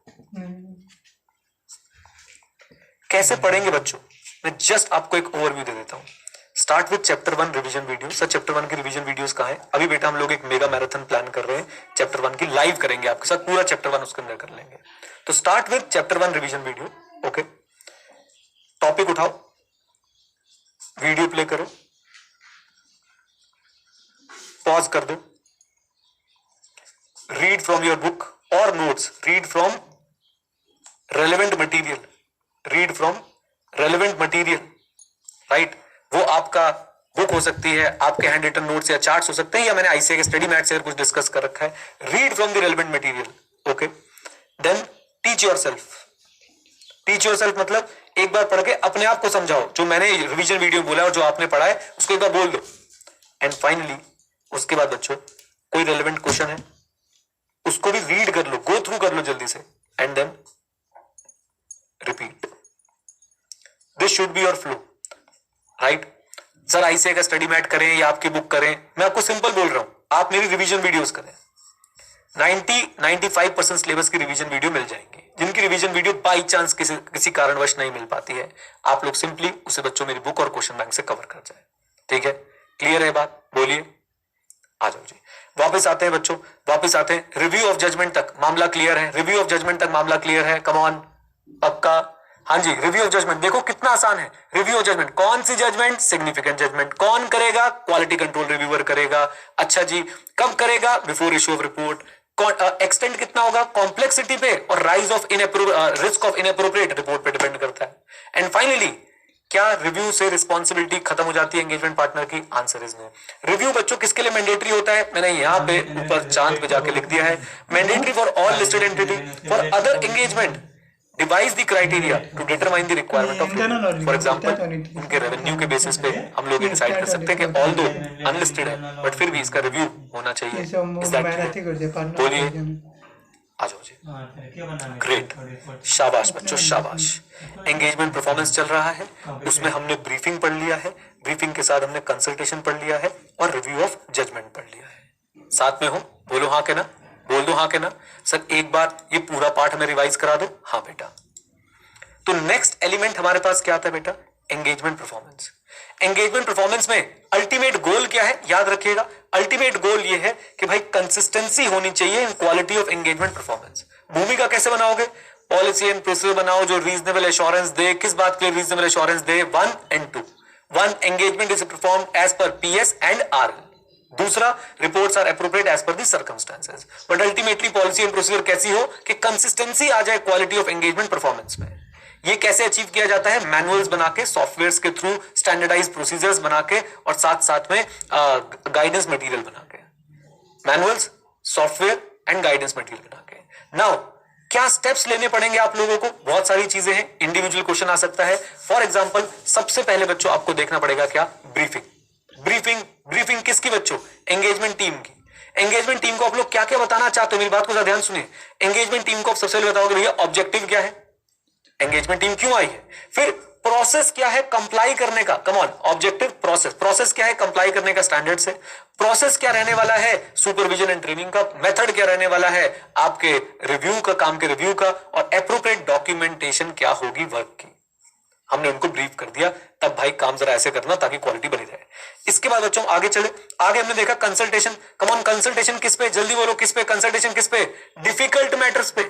कैसे पढ़ेंगे बच्चों? मैं जस्ट आपको एक ओवरव्यू दे देता हूं। Start with chapter 1 revision video. Sir chapter 1 की रिवीजन वीडियोस कहां है? अभी बेटा हम लोग एक मेगा मैराथन प्लान कर रहे हैं, चैप्टर 1 की लाइव करेंगे आपके साथ, पूरा चैप्टर 1 उसके अंदर कर लेंगे। तो start with chapter 1 revision video. Okay, topic उठाओ, वीडियो प्ले करो, पॉज कर दो, रीड फ्रॉम योर बुक और notes, read from relevant material, right. वो आपका बुक हो सकती है, आपके हैंड रिटन नोट्स या चार्ट्स हो सकते हैं, या मैंने आईसीए के स्टडी मैट से कुछ डिस्कस कर रखा है। Read from the relevant material. Okay, then teach yourself मतलब एक बार पढ़ के अपने आप को समझाओ। जो मैंने रिवीजन वीडियो बोला और जो आपने पढ़ा है उसको एक बार बोल दो। एंड फाइनली उसके बाद बच्चों कोई रेलेवेंट क्वेश्चन है उसको भी रीड कर लो, गो थ्रू कर लो जल्दी से, and then repeat. This should be your flow, right. Sir ICA का स्टडी मैट करें या आपकी बुक करें, मैं आपको सिंपल बोल रहा हूं, आप मेरी रिवीजन वीडियोस करें। 90-95% सिलेबस की रिवीजन वीडियो मिल जाएंगी। जिनकी रिवीजन वीडियो बाई चांस किसी कारणवश नहीं मिल पाती है, आप लोग सिंपली उसे बच्चों मेरी बुक और क्वेश्चन बैंक से कवर कर जाए। ठीक है, क्लियर है बात? बोलिए, आ जाओ जी। वापस आते हैं बच्चों, वापस आते हैं। रिव्यू ऑफ जजमेंट तक मामला क्लियर है? रिव्यू ऑफ जजमेंट तक मामला क्लियर है? कम ऑन, पक्का? हाँ जी, रिव्यू ऑफ जजमेंट देखो कितना आसान है। रिव्यू ऑफ जजमेंट, कौन सी जजमेंट? Significant judgement. कौन करेगा? क्वालिटी कंट्रोल रिव्यूअर करेगा। अच्छा जी, कब करेगा? Before issue of report. Extend कितना होगा? कॉम्प्लेक्सिटी पे और rise of risk of inappropriate report पे डिपेंड करता है। एंड फाइनली क्या रिव्यू से रिस्पॉन्सिबिलिटी खत्म हो जाती है एंगेजमेंट पार्टनर की? Answer is no. रिव्यू बच्चों किसके लिए मैंडेटरी होता है? मैंने यहां पे ऊपर चांद पे जाके लिख दिया है, mandatory for all listed entity for other engagement devise the criteria to determine the requirement of, for example उनके रेवेन्यू के बेसिस पे हम लोग डिसाइड कर सकते हैं कि ऑल्दो अनलिस्टेड है बट फिर भी इसका रिव्यू होना चाहिए। Is that clear? बोलिए, आ जाओ जी। ग्रेट, शाबाश बच्चों शाबाश। एंगेजमेंट परफॉर्मेंस चल रहा है, उसमें हमने ब्रीफिंग पढ़ लिया है, ब्रीफिंग के साथ हमने कंसल्टेशन पढ़ लिया है और रिव्यू ऑफ जजमेंट पढ़ लिया है। साथ में हो, बोलो हाँ के ना, बोल दो हाँ के ना। सर एक बार ये पूरा पार्ट हमें रिवाइज करा दो। हाँ बेटा। तो नेक्स्ट एलिमेंट हमारे पास क्या आता है बेटा? Engagement performance. एंगेजमेंट परफॉर्मेंस में अल्टीमेट गोल क्या है? याद रखिएगा, अल्टीमेट गोल ये है कि भाई कंसिस्टेंसी होनी चाहिए in quality of engagement performance. भूमिका कैसे बनाओगे? पॉलिसी एंड प्रोसीजर बनाओ जो रीजनेबल एश्योरेंस दे। किस बात के लिए रीजनेबल एश्योरेंस दे? 1 and 2। 1, engagement is performed as per PS and RL. दूसरा, reports are appropriate as per the circumstances. But ultimately policy and procedure कैसी हो कि कंसिस्टेंसी आ जाए क्वालिटी ऑफ एंगेजमेंट परफॉर्मेंस में। ये कैसे अचीव किया जाता है? मैनुअल्स बना के, सॉफ्टवेयर्स के थ्रू, स्टैंडर्डाइज्ड प्रोसीजर्स बना के और साथ साथ में गाइडेंस मटेरियल बना के। Manuals, software and guidance material बना के। नाउ क्या स्टेप्स लेने पड़ेंगे आप लोगों को? बहुत सारी चीजें हैं, इंडिविजुअल क्वेश्चन आ सकता है। फॉर एग्जांपल सबसे पहले बच्चों आपको देखना पड़ेगा क्या? ब्रीफिंग। ब्रीफिंग, ब्रीफिंग किसकी बच्चों? एंगेजमेंट टीम की। एंगेजमेंट टीम को आप लोग क्या क्या बताना चाहते हो? मेरी बात को जरा ध्यान सुनिए। एंगेजमेंट टीम को आप सबसे पहले बताओगे भैया ऑब्जेक्टिव क्या है, एंगेजमेंट टीम क्यों आई है, फिर प्रोसेस क्या है कंप्लाई करने का। Come on, objective, process. Process क्या है? कंप्लाई करने का स्टैंडर्ड से। प्रोसेस क्या रहने वाला है? सुपरविजन एंड ट्रेनिंग का। मेथड क्या रहने वाला है? आपके रिव्यू का, काम के रिव्यू का। और एप्रोप्रिएट डॉक्यूमेंटेशन क्या होगी वर्क की। हमने उनको ब्रीफ कर दिया, तब भाई काम जरा ऐसे करना ताकि क्वालिटी बनी रहे। इसके बाद बच्चों आगे चले, आगे हमने देखा कंसल्टेशन। कम ऑन, कंसल्टेशन किस पे? जल्दी बोलो, किस पे कंसल्टेशन? किस पे? डिफिकल्ट मैटर्स पे।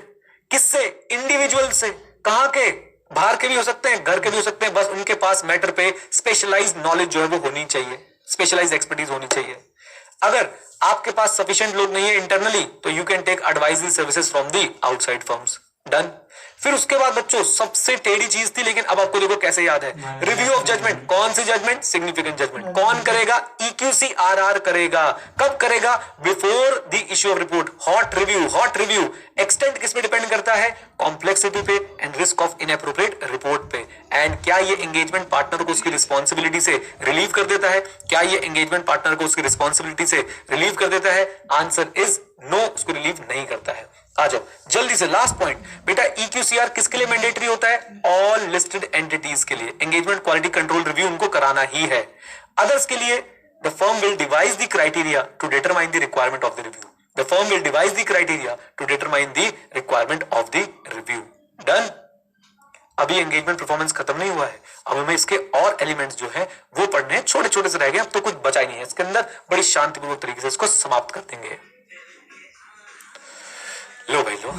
किससे? इंडिविजुअल से। कहां के? बाहर के भी हो सकते हैं, घर के भी हो सकते हैं, बस उनके पास मैटर पे स्पेशलाइज्ड नॉलेज जो है वो होनी चाहिए, स्पेशलाइज्ड एक्सपर्टीज होनी चाहिए। अगर आपके पास सफिशिएंट लोग नहीं है इंटरनली तो you can take advisory services from the outside firms. Done. फिर उसके बाद बच्चों सबसे टेढ़ी चीज थी, लेकिन अब आपको देखो कैसे याद है। Review of judgement. कौन सी जजमेंट? Significant judgement. कौन करेगा? EQCRR करेगा। कब करेगा? Before the issue of report. Hot review, hot review. Extent किस पे डिपेंड करता है? कॉम्प्लेक्सिटी पे and risk of inappropriate report पे। एंड क्या ये एंगेजमेंट पार्टनर को उसकी रिस्पॉन्सिबिलिटी से रिलीव कर देता है? क्या ये एंगेजमेंट पार्टनर को उसकी रिस्पॉन्सिबिलिटी से रिलीव कर देता है? आंसर इज नो, उसको रिलीव नहीं करता है। आ जाओ जल्दी से लास्ट पॉइंट बेटा। EQCR किसके लिए मैंडेटरी होता है? ऑल लिस्टेड एंटिटीज के लिए। एंगेजमेंट क्वालिटी कंट्रोल रिव्यू उनको कराना ही है। अदर्स के लिए the firm will devise the criteria to determine the requirement of the review. The firm will devise the criteria to determine the requirement of the review. Done. अभी engagement performance खत्म नहीं हुआ है, अब हमें इसके और एलिमेंट्स जो है वो पढ़ने हैं। छोटे छोटे से रह गए, अब तो कुछ बचा ही नहीं है इसके अंदर। बड़ी शांतिपूर्वक तरीके से इसको समाप्त कर देंगे। लो भाई लो,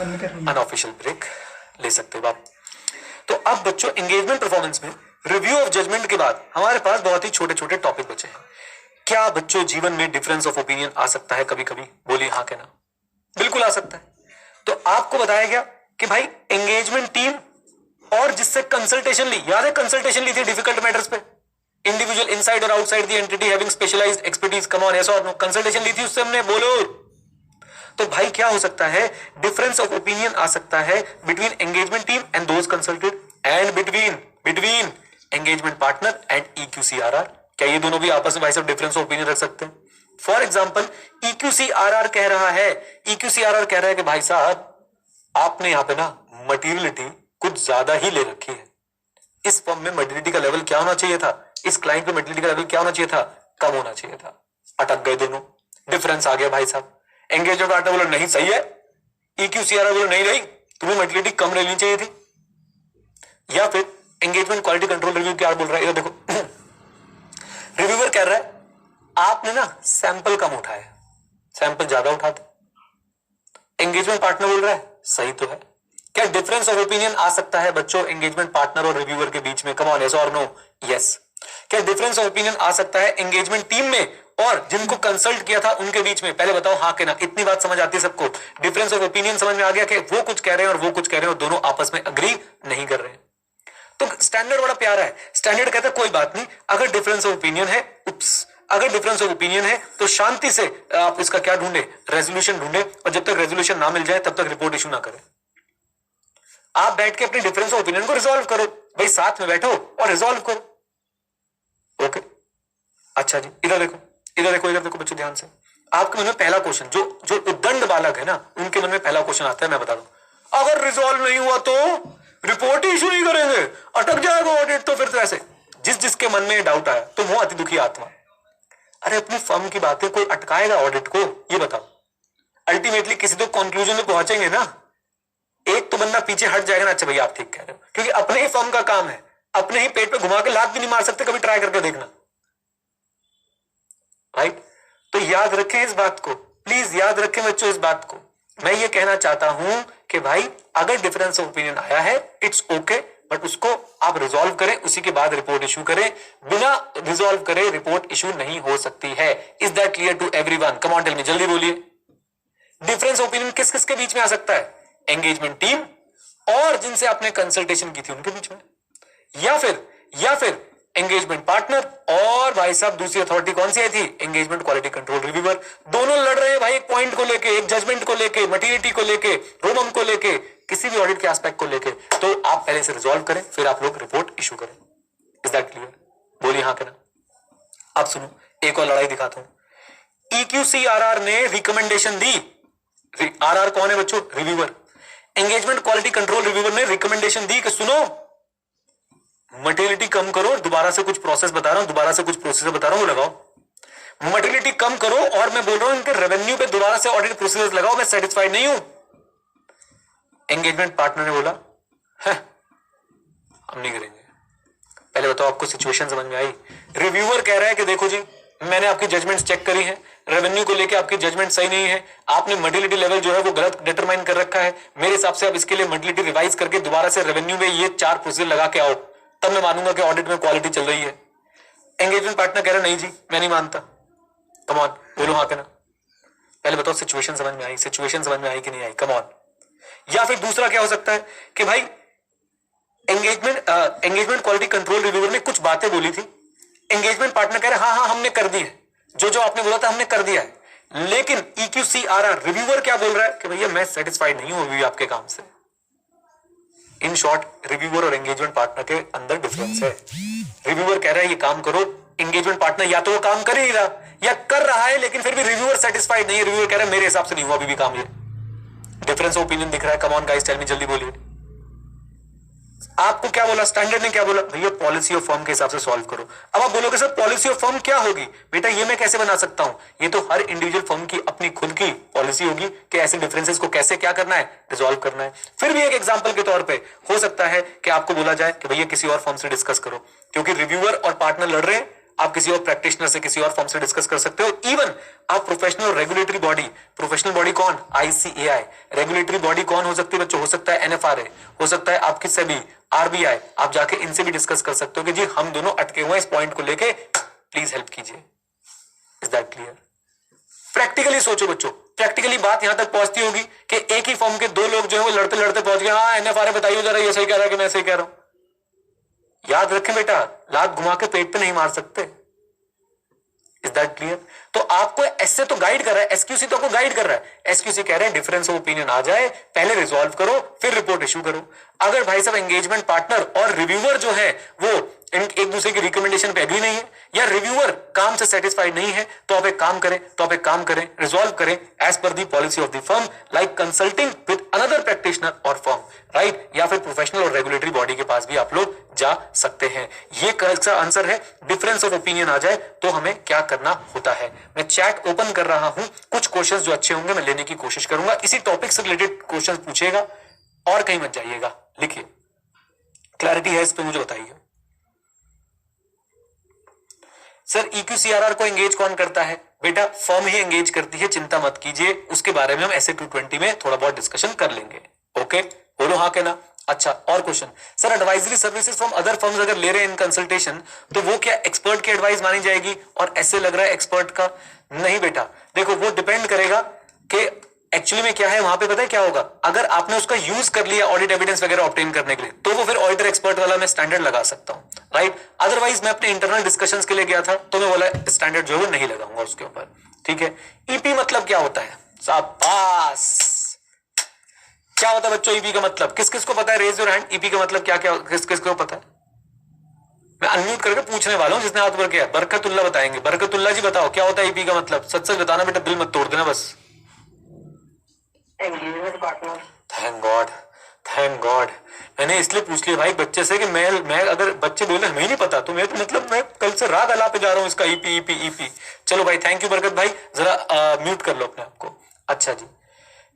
अनऑफिशियल ब्रेक ले सकते हो आप। तो अब बच्चों एंगेजमेंट परफॉर्मेंस में रिव्यू ऑफ जजमेंट के बाद हमारे पास बहुत ही छोटे छोटे टॉपिक बचे हैं। क्या बच्चों जीवन में डिफरेंस ऑफ ओपिनियन आ सकता है कभी कभी? बोलिए हाँ कहना। बिल्कुल आ सकता है। तो आपको बताया गया कि भाई एंगेजमेंट टीम और जिससे कंसल्टेशन ली, याद है कंसल्टेशन ली थी डिफिकल्ट मैटर्स पे, इंडिविजुअल इनसाइड और outside the entity having specialised expertise. Come on, yes और नो। कंसल्टेशन ली थी उससे हमने, बोलो। तो भाई क्या हो सकता है? डिफरेंस ऑफ ओपिनियन आ सकता है between engagement team and those consulted and between engagement partner and EQCRR। क्या ये दोनों भी आपस में भाई साहब डिफरेंस ऑफ ओपिनियन रख सकते हैं? फॉर एग्जांपल EQCRR कह रहा है, EQCRR कह रहा है कि भाई साहब आपने यहां पे ना मटीरियलिटी कुछ ज्यादा ही ले रखी है। इस फर्म में मटीरियलिटी का लेवल क्या होना चाहिए था? इस क्लाइंट पे मटीरियलिटी का लेवल क्या होना चाहिए था? कम होना चाहिए था। अटक गए दोनों, डिफरेंस आ गया भाई साहब। एंगेजमेंट पार्टनर बोलो नहीं सही है, EQCRR बोलो नहीं नहीं तुम्हें मटीरियलिटी कम लेनी चाहिए थी। या फिर एंगेजमेंट क्वालिटी कंट्रोल रिव्यू क्या बोल रहा है? देखो रिव्यूअर कह रहा है आपने ना सैंपल कम उठाए, सैंपल ज्यादा उठाते। एंगेजमेंट पार्टनर बोल रहा है सही तो है। क्या डिफरेंस ऑफ ओपिनियन आ सकता है बच्चों एंगेजमेंट पार्टनर और रिव्यूअर के बीच में? कम ऑन, यस और नो? यस। क्या डिफरेंस ऑफ ओपिनियन आ सकता है एंगेजमेंट टीम में और जिनको कंसल्ट किया था उनके बीच में? पहले बताओ हाँ के ना। इतनी बात समझ आती है सबको? डिफरेंस ऑफ ओपिनियन समझ में आ गया कि वो कुछ कह रहे हैं और वो कुछ कह रहे हैं और दोनों आपस में अग्री नहीं कर रहे हैं। तो स्टैंडर्ड बड़ा प्यारा है। स्टैंडर्ड कहता है कोई बात नहीं, अगर डिफरेंस ऑफ ओपिनियन है, अगर डिफरेंस ऑफ ओपिनियन है तो शांति से आप इसका क्या ढूंढे? रेजोल्यूशन ढूंढे, और जब तक रेजोल्यूशन ना मिल जाए तब तक रिपोर्ट इशू ना करें। आप बैठ के अपने डिफरेंस ऑफ ओपिनियन को रिजॉल्व करो, भाई साथ में बैठो और रिजॉल्व करो। ओके, अच्छा जी, इधर देखो, इधर देखो, इधर देखो बच्चों ध्यान से। आपके मन में पहला क्वेश्चन, जो जो उद्दंड बालक है ना, उनके मन में पहला क्वेश्चन आता है, मैं बता दूं, अगर रिजॉल्व नहीं हुआ तो रिपोर्ट इशू नहीं करेंगे, अटक जाएगा ऑडिट। तो फिर तो ऐसे, जिस जिसके मन में डाउट आया, तुम हो अति दुखी आत्मा। अरे अपनी फर्म की बातें कोई अटकाएगा ऑडिट को? ये बताओ। अल्टीमेटली किसी तो कंक्लूजन में पहुंचेंगे ना, एक तो बंदा पीछे हट जाएगा ना, अच्छा भैया आप ठीक कह रहे हो, क्योंकि अपने ही फर्म का काम है, अपने ही पेट पे घुमा के लात भी नहीं मार सकते, कभी ट्राई करके देखना, राइट? तो याद रखें इस बात को, प्लीज याद रखें बच्चों इस बात को। मैं ये कहना चाहता हूं कि भाई अगर डिफरेंस ऑफ ओपिनियन आया है, इट्स ओके, बट उसको आप रिजॉल्व करें, उसी के बाद रिपोर्ट इशू करें। बिना रिजॉल्व करे रिपोर्ट इशू नहीं हो सकती है। Is that clear to everyone? Come on tell me, जल्दी बोलिए। डिफरेंस ऑफ ओपिनियन किस किस के बीच में आ सकता है? एंगेजमेंट टीम और जिनसे आपने कंसल्टेशन की थी उनके बीच में, या फिर एंगेजमेंट पार्टनर और भाई साहब दूसरी अथॉरिटी कौन सी आई थी? Engagement quality control reviewer. दोनों लड़ रहे हैं भाई एक पॉइंट को लेके, एक जजमेंट को लेके, मटीरियलिटी को लेके, रोमम को लेके, किसी भी ऑडिट के एस्पेक्ट को लेके। तो आप पहले से रिजॉल्व करें, फिर आप लोग रिपोर्ट इशू करें। Is that clear? बोलिए हाँ कहना। अब सुनो, एक और लड़ाई दिखाता हूं। EQCRR ने रिकमेंडेशन दी। RR कौन है बच्चों? Reviewer. Engagement quality control reviewer ने रिकमेंडेशन दी कि सुनो, मटेरियलिटी कम करो, दोबारा से कुछ प्रोसेस बता रहा हूं, दोबारा से कुछ प्रोसेसर बता रहा हूं, वो लगाओ। मटेरियलिटी कम करो और मैं बोल रहा हूं इनके रेवेन्यू पे दोबारा से ऑडिट प्रोसीजर लगाओ, मैं सेटिस्फाइड नहीं हूं। एंगेजमेंट पार्टनर ने बोला है हम नहीं करेंगे। पहले बताओ आपको सिचुएशन समझ में आई? रिव्यूअर कह रहा है कि देखो जी, मैंने आपकी जजमेंट्स चेक करी है, रेवेन्यू को लेके आपकी जजमेंट सही नहीं है, आपने मटेरियलिटी लेवल जो है वो गलत डिटरमाइन कर रखा है, मेरे हिसाब से आप इसके लिए मटेरियलिटी रिवाइज करके दोबारा से रेवेन्यू में ये 4 प्रोसीजर लगा के आओ, तब मैं मानूंगा कि ऑडिट में क्वालिटी चल रही है। एंगेजमेंट पार्टनर कह रहा नहीं जी मैं नहीं मानता। कम ऑन, बोलो हाँ कहना। पहले बताओ सिचुएशन समझ में आई? सिचुएशन समझ में आई कि नहीं आई? Come on. या फिर दूसरा क्या हो सकता है कि भाई एंगेजमेंट क्वालिटी कंट्रोल रिव्यूअर ने कुछ बातें बोली थी, एंगेजमेंट पार्टनर कह रहे हाँ हाँ हमने कर दी है, जो आपने बोला था हमने कर दिया है, लेकिन EQCRR रिव्यूअर क्या बोल रहा है कि भैया मैं सेटिस्फाइड नहीं हूं अभी आपके काम से। इन शॉर्ट, रिव्यूअर और एंगेजमेंट पार्टनर के अंदर डिफरेंस है। रिव्यूअर कह रहा है ये काम करो, एंगेजमेंट पार्टनर या तो वो काम कर ही नहीं रहा या कर रहा है लेकिन फिर भी रिव्यूअर सेटिस्फाइड नहीं है। रिव्यूअर कह रहा है मेरे हिसाब से नहीं हुआ अभी भी काम। ये डिफरेंस ऑफ ओपिनियन दिख रहा है। Come on guys, tell me, जल्दी बोलिए। आपको क्या बोला? स्टैंडर्ड ने क्या बोला? भैया पॉलिसी ऑफ फर्म के हिसाब से सॉल्व करो। अब आप बोलोगे सर पॉलिसी ऑफ फर्म क्या होगी? बेटा ये मैं कैसे बना सकता हूं? ये तो हर इंडिविजुअल फर्म की अपनी खुद की पॉलिसी होगी कि ऐसे डिफरेंसेस को कैसे क्या करना है, रिजॉल्व करना है। फिर भी एक एग्जांपल के तौर पे हो सकता है कि आपको बोला जाए कि भैया किसी और फर्म से डिस्कस करो, क्योंकि रिव्यूअर और पार्टनर लड़ रहे हैं, आप किसी और प्रैक्टिशनर से, किसी और फर्म से डिस्कस कर सकते हो। इवन आप professional regulatory body, professional body कौन? ICAI। रेगुलेटरी बॉडी कौन हो सकती है बच्चों? हो सकता है NFRA, हो सकता है आपकी SEBI, RBI। आप जाके इनसे भी डिस्कस कर सकते हो कि जी हम दोनों अटके हुए इस पॉइंट को लेके, प्लीज हेल्प कीजिए। Is that clear? प्रैक्टिकली सोचो बच्चों, प्रैक्टिकली बात यहां तक पहुंचती होगी कि एक ही फॉर्म के दो लोग जो है वो लड़ते लड़ते पहुंच गए, हाँ NFRA बताइए जरा ये सही कह रहा है कि मैं सही कह रहा हूं। याद रखें बेटा, लात घुमा के पेट पे नहीं मार सकते। Is that clear? तो आपको ऐसे तो गाइड कर रहा है, SQC तो आपको गाइड कर रहा है। SQC कह रहे हैं डिफरेंस ऑफ ओपिनियन आ जाए, पहले रिजॉल्व करो फिर रिपोर्ट इशू करो। अगर भाई साहब एंगेजमेंट पार्टनर और रिव्यूअर जो है वो एक दूसरे की रिकमेंडेशन पे एग्री नहीं है, या रिव्यूअर काम से सेटिस्फाइड नहीं है, तो आप एक काम करें, रिजॉल्व करें as per the policy of the firm, like consulting with another practitioner और फर्म, राइट? या फिर प्रोफेशनल और रेगुलेटरी बॉडी के पास भी आप लोग जा सकते हैं। ये का आंसर है। डिफरेंस ऑफ ओपिनियन आ जाए तो हमें क्या करना होता है। मैं चैट ओपन कर रहा हूं, कुछ क्वेश्चंस जो अच्छे होंगे मैं लेने की कोशिश करूंगा। इसी टॉपिक से रिलेटेड क्वेश्चंस पूछेगा और कहीं मत जाइएगा। लिखिए, क्लैरिटी है इस पे मुझे बताइए। सर EQCRR को एंगेज कौन करता है? बेटा फर्म ही एंगेज करती है, चिंता मत कीजिए, उसके बारे में हम ऐसे 220 में थोड़ा बहुत डिस्कशन कर लेंगे। ओके, बोलो हाँ कहना। अच्छा, और question, sir advisory services from other firms अगर ले रहे हैं इन कंसल्टेशन, तो वो क्या एक्सपर्ट की एडवाइस मानी जाएगी? और ऐसे लग रहा है एक्सपर्ट का। नहीं बेटा, देखो वो डिपेंड करेगा कि एक्चुअली में क्या है वहां पे। पता है क्या होगा? अगर आपने उसका यूज कर लिया ऑडिट एविडेंस वगैरह ऑब्टेन करने के लिए, तो वो फिर ऑडिटर एक्सपर्ट वाला मैं स्टैंडर्ड लगा सकता हूं, राइट? अदरवाइज मैं अपने इंटरनल डिस्कशंस के लिए गया था तो मैं बोला स्टैंडर्ड जो है वो नहीं लगाऊंगा उसके ऊपर। ठीक है? EP मतलब क्या होता है? शाबाश, क्या होता है बच्चों ईपी का मतलब? किस किस को पता है? Raise your hand. ईपी का मतलब क्या क्या, किस किस को पता है? मैं अनम्यूट करके पूछने वाला हूं, जिसने हाथ ऊपर किया। बरकतुल्ला बताएंगे। बरकतुल्ला जी बताओ क्या होता है ईपी का मतलब? सच सच बताना बेटा, दिल मत तोड़ देना बस। Thank God, thank God. मैंने इसलिए पूछ लिया भाई बच्चे से कि मैं अगर बच्चे बोले हमें नहीं पता तो मैं तो मतलब मैं कल से राग अला पे जा रहा हूं इसका ईपी ईपी ईपी। चलो भाई, थैंक यू बरकत भाई। जरा म्यूट कर लो अपने आप को। अच्छा जी,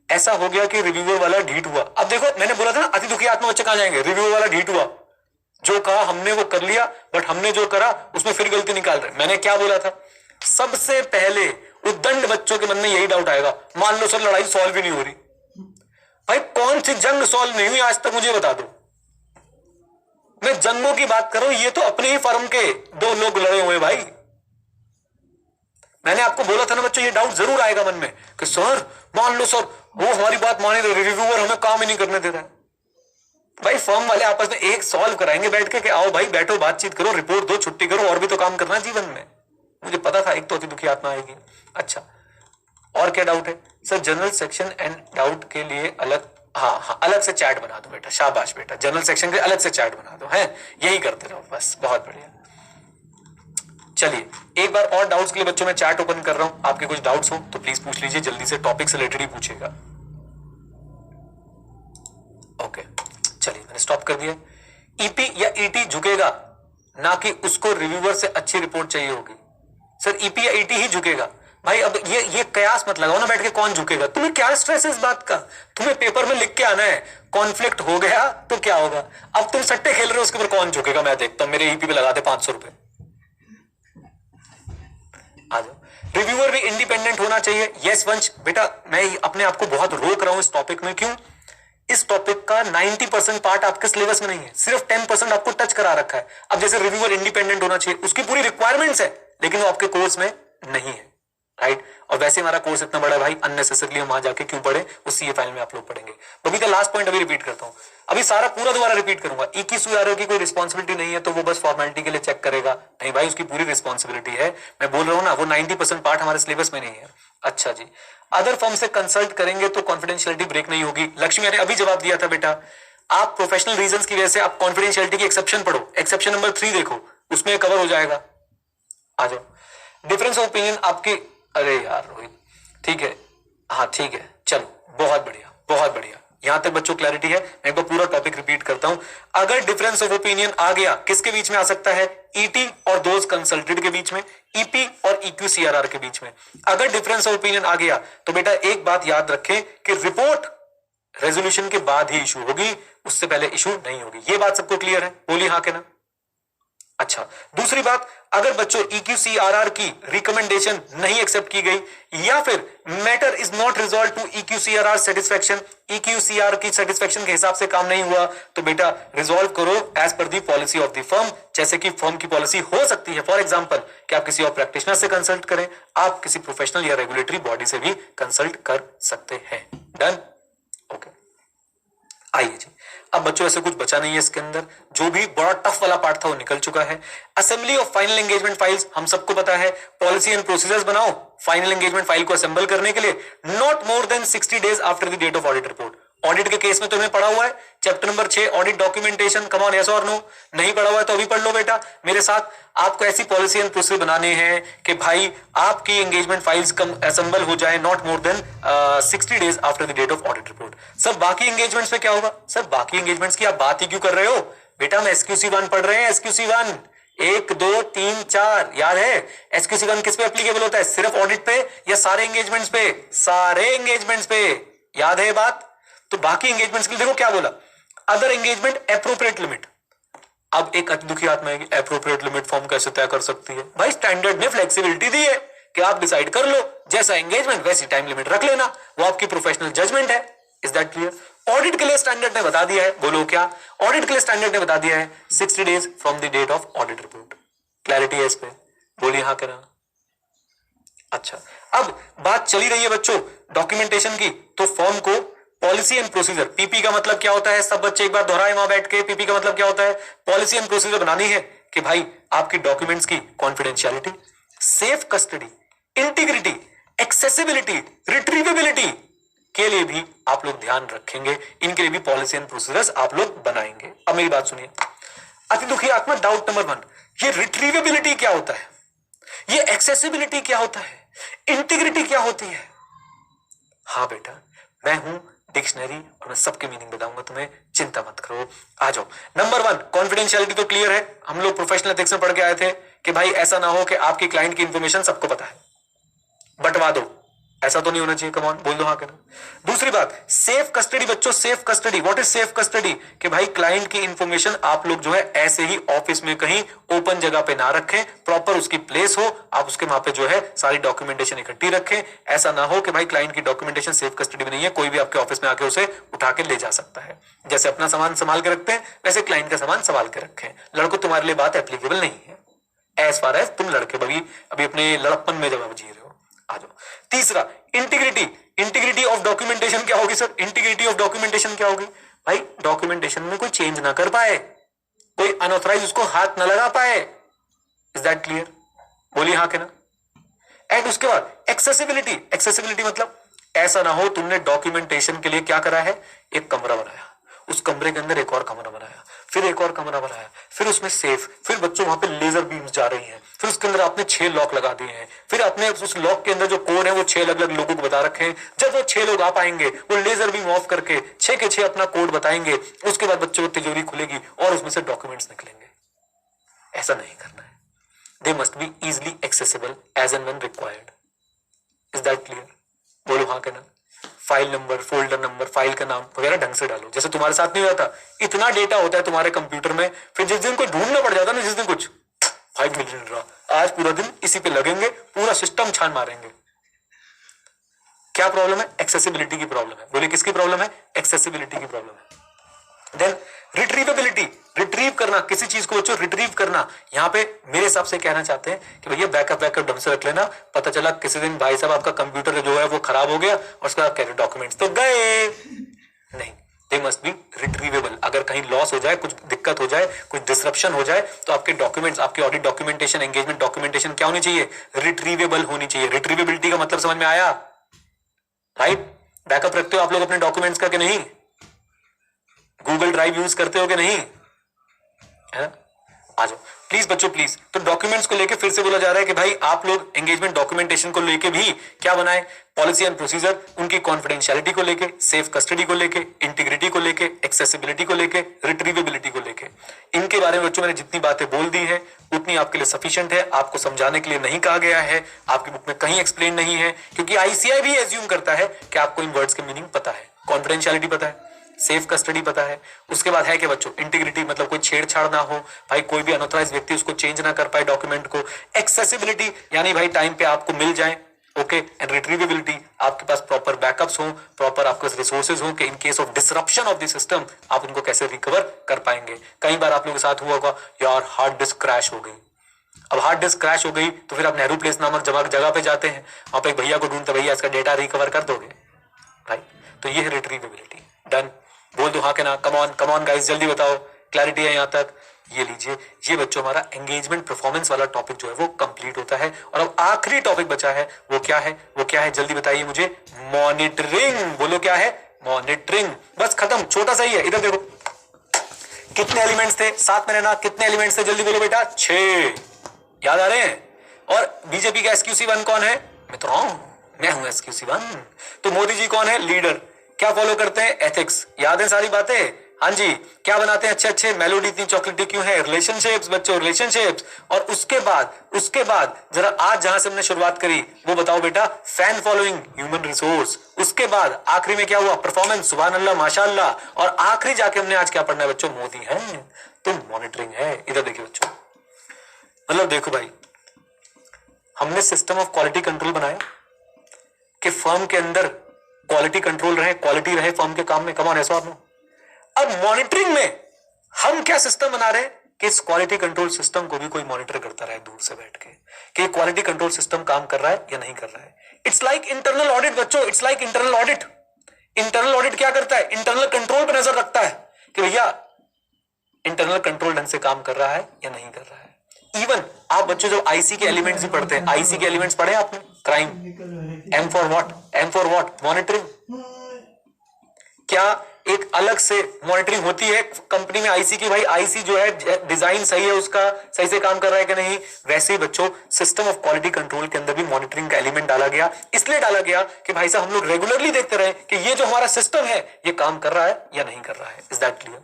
ऐसा हो गया कि रिव्यूअर वाला ढीठ हुआ। अब देखो मैंने बोला था ना, अति दुखी आत्मा बच्चे कहां जाएंगे? रिव्यूअर वाला ढीठ हुआ। जो कहा हमने वो कर लिया, बट हमने जो करा उसमें फिर गलती निकाल रहे। मैंने क्या बोला था? सबसे पहले उद्दंड बच्चों के मन में यही डाउट आएगा, मान लो सर लड़ाई सॉल्व ही नहीं हो रही। भाई कौन सी जंग सॉल्व नहीं हुई आज तक, मुझे बता दो। मैं जंगों की बात कर रहा हूं, ये तो अपने ही फर्म के दो लोग लड़े हुए भाई। मैंने आपको बोला था ना बच्चों, ये डाउट जरूर आएगा मन में कि सर मान लो सर वो हमारी बात माने, रिव्यूअर हमें काम ही नहीं करने दे रहा है। भाई फर्म वाले आपस में एक सॉल्व कराएंगे बैठ के कि आओ भाई बैठो, बातचीत करो, रिपोर्ट दो, छुट्टी करो, और भी तो काम करना है जीवन में। मुझे पता था एक तो अति दुखी आत्मा आएगी। अच्छा, और क्या डाउट है sir? General section and doubt के लिए अलग, हाँ अलग से चैट बना दो बेटा। शाबाश बेटा, जनरल सेक्शन के अलग से चैट बना दो। है यही करते रहो बस, बहुत बढ़िया। चलिए एक बार और डाउट्स के लिए बच्चों मैं चैट ओपन कर रहा हूं। आपके कुछ डाउट्स हो तो प्लीज पूछ लीजिए, जल्दी से टॉपिक से रिलेटेड ही पूछेगा। ओके चलिए, मैंने स्टॉप कर दिया। ईपी या ईटी झुकेगा, ना कि उसको रिव्यूअर से अच्छी रिपोर्ट चाहिए होगी। सर ईपी या ईटी ही झुकेगा। भाई अब ये कयास मत लगाओ ना बैठ के कौन झुकेगा। तुम्हें क्या स्ट्रेस है इस बात का? तुम्हें पेपर में लिख के आना है, कॉन्फ्लिक्ट हो गया तो क्या होगा। अब तुम सट्टे खेल रहे हो, उसके ऊपर कौन झुकेगा? मैं देखता हूं, मेरे ईपी पे लगा दे 500 रुपए। आ जाओ। रिव्यूअर भी इंडिपेंडेंट होना चाहिए। यस वंश बेटा, मैं अपने आप को बहुत रोक रहा हूं इस टॉपिक में। क्यों? इस टॉपिक का 90% पार्ट आपके सिलेबस में नहीं है, सिर्फ 10% आपको टच करा रखा है। अब जैसे रिव्यूअर इंडिपेंडेंट होना चाहिए, उसकी पूरी रिक्वायरमेंट्स है, लेकिन वो आपके कोर्स में नहीं है, राइट। और वैसे हमारा कोर्स इतना बड़ा है भाई, अननेसेसरली हम वहां जाके क्यों पढ़े, उस सीए फाइल में आप लोग पढ़ेंगे। बबी का लास्ट पॉइंट अभी रिपीट करता हूं, अभी सारा पूरा दोबारा रिपीट करूंगा। EQ की कोई रिस्पॉन्सिबिलिटी नहीं है तो वो बस फॉर्मेलिटी के लिए चेक करेगा, नहीं भाई उसकी पूरी रिस्पॉन्सिबिलिटी है। मैं बोल रहा हूं ना, वो 90% पार्ट हमारे सिलेबस में नहीं है। अच्छा जी, अदर फर्म से कंसल्ट करेंगे तो कॉन्फिडेंशियलिटी ब्रेक नहीं होगी। लक्ष्मी ने अभी जवाब दिया था बेटा, आप प्रोफेशनल रीजंस की वजह से आप कॉन्फिडेंशियलिटी की एक्सेप्शन पढ़ो, एक्सेप्शन नंबर 3 देखो, उसमें कवर हो जाएगा। आ जाओ। डिफरेंस ऑफ ओपिनियन आपकी, अरे यार रोहित ठीक है, हाँ ठीक है, चलो बहुत बढ़िया बहुत बढ़िया। यहां तक बच्चों क्लैरिटी है। मैं एक बार पूरा टॉपिक रिपीट करता हूं। अगर डिफरेंस ऑफ ओपिनियन आ गया, किसके बीच में आ सकता है? ईटी और दोज कंसल्टेड के बीच में, ईपी और EQCRR के बीच में। अगर डिफरेंस ऑफ ओपिनियन आ गया तो बेटा एक बात याद रखें कि रिपोर्ट रेजोल्यूशन के बाद ही इशू होगी, उससे पहले इशू नहीं होगी। ये बात सबको क्लियर है? बोलिए हाँ के ना। अच्छा, दूसरी बात, अगर बच्चों EQCRR की रिकमेंडेशन नहीं एक्सेप्ट की गई या फिर matter is not resolve to EQCRR satisfaction, EQCR की सेटिस्फैक्शन के हिसाब से काम नहीं हुआ, तो बेटा रिजॉल्व करो as per the policy of the firm. जैसे कि फर्म की पॉलिसी हो सकती है फॉर एग्जांपल कि आप किसी और प्रैक्टिशनर से कंसल्ट करें, आप किसी प्रोफेशनल या रेगुलेटरी बॉडी से भी कंसल्ट कर सकते हैं। डन? ओके आइए जी, अब बच्चों ऐसे कुछ बचा नहीं है इसके अंदर। जो भी बड़ा टफ वाला पार्ट था वो निकल चुका है। Assembly of final engagement files हम सबको पता है। पॉलिसी एंड प्रोसीजर्स बनाओ फाइनल एंगेजमेंट फाइल को असेंबल करने के लिए, not more than 60 days after the date of audit report. Audit के केस में तो हमें पढ़ा हुआ है chapter number 6 audit documentation. Come on, yes और नो? नहीं पढ़ा हुआ है तो अभी पढ़ लो बेटा मेरे साथ। आपको ऐसी पॉलिसी एंड प्रोसीजर बनाने हैं कि भाई आपकी एंगेजमेंट फाइल्स कम असेंबल हो जाए not more than 60 days after the date of audit report. Sir बाकी एंगेजमेंट्स में क्या होगा? सर बाकी एंगेजमेंट्स की आप बात ही क्यों कर रहे हो बेटा? हम SQC1 पढ़ रहे हैं। SQC1 1 2 3 4 याद है? SQC1 किस पे एप्लीकेबल होता है? सिर्फ ऑडिट पे या सारे एंगेजमेंट्स पे? सारे एंगेजमेंट्स पे। याद है बात? तो बाकी एंगेजमेंट्स के लिए देखो क्या बोला, अदर एंगेजमेंट एप्रोप्रिएट लिमिट। अब एक अति दुखी आत्मा है कि एप्रोप्रिएट लिमिट फॉर्म कैसे तय कर सकती है? भाई स्टैंडर्ड ने फ्लेक्सिबिलिटी दी है कि आप डिसाइड कर लो, जैसा एंगेजमेंट वैसी टाइम लिमिट रख लेना, वो आपकी प्रोफेशनल जजमेंट है। Is that clear? ऑडिट के लिए स्टैंडर्ड ने बता दिया है, बोलो क्या? ऑडिट के लिए स्टैंडर्ड ने बता दिया है 60 days from the date of audit report. Clarity है इस पे? बोलिए हाँ करा। अच्छा, अब बात चली रही है बच्चों डॉक्यूमेंटेशन की, तो फॉर्म को पॉलिसी एंड प्रोसीजर, पीपी का मतलब क्या होता है? सब बच्चे एक बार दोहराए वहां बैठ के, पीपी का मतलब क्या होता है? पॉलिसी एंड प्रोसीजर बनानी है कि भाई आपकी डॉक्यूमेंट्स की confidentiality, safe custody, integrity, accessibility, retrievability, के लिए भी आप लोग ध्यान रखेंगे, इनके लिए भी पॉलिसी एंड प्रोसीजर्स आप लोग बनाएंगे। अब मेरी बात सुनिए, अति दुखी आत्मा, डाउट नंबर 1, ये रिट्रीवेबिलिटी क्या होता है, ये एक्सेसिबिलिटी क्या होता है, इंटीग्रिटी क्या होती है? हाँ बेटा, मैं हूं डिक्शनरी और मैं सबके मीनिंग बताऊंगा तुम्हें, चिंता मत करो। आ जाओ। नंबर 1, कॉन्फिडेंशियलिटी तो क्लियर है, हम लोग प्रोफेशनल एथिक्स में पढ़ के आए थे कि भाई ऐसा ना हो कि आपकी क्लाइंट की इंफॉर्मेशन सबको पता है, बंटवा दो, ऐसा तो नहीं होना चाहिए। कम ऑन, बोल दो हाँ कहना। दूसरी बात, सेफ कस्टडी बच्चों, safe custody. What is safe custody? कि भाई क्लाइंट की इंफॉर्मेशन आप लोग जो है ऐसे ही ऑफिस में कहीं ओपन जगह पे ना रखें, प्रॉपर उसकी प्लेस हो, आप उसके वहां पे जो है सारी डॉक्यूमेंटेशन इकट्ठी रखें। ऐसा ना हो कि भाई क्लाइंट की डॉक्यूमेंटेशन सेफ कस्टडी में नहीं है, कोई भी आपके ऑफिस में आके उसे उठा के ले जा सकता है। जैसे अपना सामान संभाल के रखते हैं वैसे क्लाइंट का सामान संभाल के रखें। लड़कों, तुम्हारे लिए बात एप्लीकेबल नहीं है एज फार एज तुम लड़के अभी अपने लड़प्पन में जब जी रहे हो। आ जाओ। तीसरा, इंटीग्रिटी। इंटीग्रिटी ऑफ डॉक्यूमेंटेशन क्या होगी सर? इंटीग्रिटी ऑफ डॉक्यूमेंटेशन क्या होगी? भाई डॉक्यूमेंटेशन में कोई चेंज ना कर पाए, कोई अनऑथराइज उसको हाथ ना लगा पाए। Is that clear? बोलिए हाँ के ना। एंड उसके बाद एक्सेसिबिलिटी। एक्सेसिबिलिटी मतलब ऐसा ना हो तुमने डॉक्यूमेंटेशन के लिए क्या करा है, एक कमरा बनाया, उस कमरे के अंदर एक और कमरा बनाया, फिर एक और कमरा बनाया, फिर उसमें सेफ, फिर बच्चों वहां पे लेजर बीम्स जा रही हैं, फिर उसके अंदर आपने 6 लॉक लगा दिए हैं, फिर आपने उस लॉक के अंदर जो कोड है वो 6 अलग अलग लोगों को बता रखे हैं। जब वो 6 लोग आ पाएंगे वो लेजर बीम ऑफ करके 6 के 6 अपना कोड बताएंगे, उसके बाद बच्चों को तिजोरी खुलेगी और उसमें से डॉक्यूमेंट्स निकलेंगे। ऐसा नहीं करना है। They must be easily accessible as and when required. Is that clear? बोलो हाँ कहना। File number, folder number, file का नाम वगैरह ढंग से डालो। जैसे तुम्हारे साथ नहीं होता, इतना डेटा होता है तुम्हारे कंप्यूटर में, फिर जिस दिन कोई ढूंढना पड़ जाता है ना, जिस दिन कुछ 5 मिलियन रहा, आज पूरा दिन इसी पे लगेंगे, पूरा सिस्टम छान मारेंगे। क्या प्रॉब्लम है? एक्सेसिबिलिटी की प्रॉब्लम है। बोले किसकी प्रॉब्लम है? एक्सेसिबिलिटी की प्रॉब्लम है। देन रिट्रीवेबिलिटी, रिट्रीव करना किसी चीज को बच्चों, रिट्रीव करना। यहाँ पे मेरे हिसाब से कहना चाहते हैं कि भैया बैकअप ढंग से रख लेना। पता चला किसी दिन भाई साहब आपका कंप्यूटर जो है वो खराब हो गया और उसका कह रहे डॉक्यूमेंट्स तो गए नहीं। They must be retrievable. अगर कहीं लॉस हो जाए, कुछ दिक्कत हो जाए, कुछ डिसरप्शन हो जाए, तो आपके डॉक्यूमेंट्स, आपकी ऑडिट डॉक्यूमेंटेशन, एंगेजमेंट डॉक्यूमेंटेशन क्या होनी चाहिए? रिट्रीवेबल होनी चाहिए। रिट्रीवेबिलिटी का मतलब समझ में आया? राइट? बैकअप रखते हो आप लोग अपने डॉक्यूमेंट्स का कि नहीं? गूगल ड्राइव यूज करते हो कि नहीं? है ना? आ जाओ प्लीज बच्चों, प्लीज। तो डॉक्यूमेंट्स को लेके फिर से बोला जा रहा है कि भाई आप लोग एंगेजमेंट डॉक्यूमेंटेशन को लेके भी क्या बनाए? पॉलिसी एंड प्रोसीजर, उनकी कॉन्फिडेंशियलिटी को लेके, सेफ कस्टडी को लेके, इंटीग्रिटी को लेके, एक्सेसिबिलिटी को लेके, रिट्रीवेबिलिटी को लेके। इनके बारे में बच्चों मैंने जितनी बातें बोल दी है उतनी आपके लिए सफिशिएंट है। आपको समझाने के लिए नहीं कहा गया है, आपकी बुक में कहीं एक्सप्लेन नहीं है, क्योंकि आईसीआई भी एज्यूम करता है कि आपको इन वर्ड्स के मीनिंग पता है, कॉन्फिडेंशियलिटी पता है, सेफ कस्टडी पता है। उसके बाद है कि बच्चों इंटीग्रिटी मतलब कोई छेड़छाड़ ना हो, भाई कोई भी अनऑथराइज्ड व्यक्ति उसको चेंज ना कर पाए डॉक्यूमेंट को। एक्सेसिबिलिटी यानी भाई टाइम पे आपको मिल जाए, ओके। एंड रिट्रीवेबिलिटी आपके पास प्रॉपर बैकअप्स हो, प्रॉपर आपके पास रिसोर्सेज हो कि in case of disruption of the system आप उनको कैसे रिकवर कर पाएंगे। कई बार आप लोगों के साथ हुआ होगा, यार हार्ड डिस्क क्रैश हो गई। अब हार्ड डिस्क क्रैश हो गई तो फिर आप नेहरू प्लेस नामक जगह पे जाते हैं, आप एक भैया को ढूंढते, भैया इसका डेटा रिकवर कर दोगे भाई? तो ये है रिट्रीवेबिलिटी। डन? बोल दो हाँ के ना। कम ऑन गाइस, जल्दी बताओ, क्लैरिटी है यहाँ तक? ये लीजिए, ये बच्चों हमारा एंगेजमेंट परफॉर्मेंस वाला टॉपिक जो है वो कंप्लीट होता है। और अब आखिरी टॉपिक बचा है, वो क्या है? वो क्या है जल्दी बताइए मुझे। मॉनिटरिंग। बोलो क्या है? मॉनिटरिंग। बस खत्म, छोटा सा ही है। इधर देखो कितने एलिमेंट्स थे, साथ में रहना, कितने एलिमेंट्स थे जल्दी बोलो बेटा। 6 याद आ रहे हैं? और बीजेपी का SQC1 कौन है? मित्रों मैं हूं SQC1। तो मोदी जी कौन है? लीडर। क्या फॉलो करते हैं? एथिक्स। याद है सारी बातें? हाँ जी। क्या बनाते हैं अच्छे अच्छे? मेलोडी इतनी चॉकलेटी क्यों है? रिलेशनशिप्स बच्चों, रिलेशनशिप्स। और उसके बाद जरा आज जहां से हमने शुरुआत करी वो बताओ बेटा। Fan following, human resource. उसके बाद आखिरी में क्या हुआ? परफॉर्मेंस, सुभान अल्लाह, माशाअल्लाह। और आखिरी जाके हमने आज क्या पढ़ना है बच्चों? मोदी है तो मॉनिटरिंग है। इधर देखिए बच्चों, मतलब देखो भाई, हमने सिस्टम ऑफ क्वालिटी कंट्रोल बनाया कि फर्म के अंदर क्वालिटी कंट्रोल रहे, क्वालिटी रहे फर्म के काम में। कमान ऐसा आपने। अब मॉनिटरिंग में हम क्या सिस्टम बना रहे हैं कि इस क्वालिटी कंट्रोल सिस्टम को भी कोई मॉनिटर करता रहे दूर से बैठ के कि क्वालिटी कंट्रोल सिस्टम काम कर रहा है या नहीं कर रहा है। इट्स लाइक इंटरनल ऑडिट बच्चों, it's like internal audit. Internal audit क्या करता है? इंटरनल कंट्रोल पर नजर रखता है कि भैया इंटरनल कंट्रोल ढंग से काम कर रहा है या नहीं कर रहा है। इवन आप बच्चों जो आईसी के एलिमेंट्स भी पढ़ते हैं, आईसी के एलिमेंट्स पढ़े आपने? Crime, M for what? Monitoring. क्या एक अलग से मॉनिटरिंग होती है कंपनी में आईसी की, भाई आईसी जो है डिजाइन सही है, उसका सही से काम कर रहा है कि नहीं। वैसे ही बच्चों सिस्टम ऑफ क्वालिटी कंट्रोल के अंदर भी मॉनिटरिंग का एलिमेंट डाला गया, इसलिए डाला गया कि भाई साहब हम लोग रेगुलरली देखते रहे कि ये जो हमारा सिस्टम है ये काम कर रहा है या नहीं कर रहा है। Is that clear?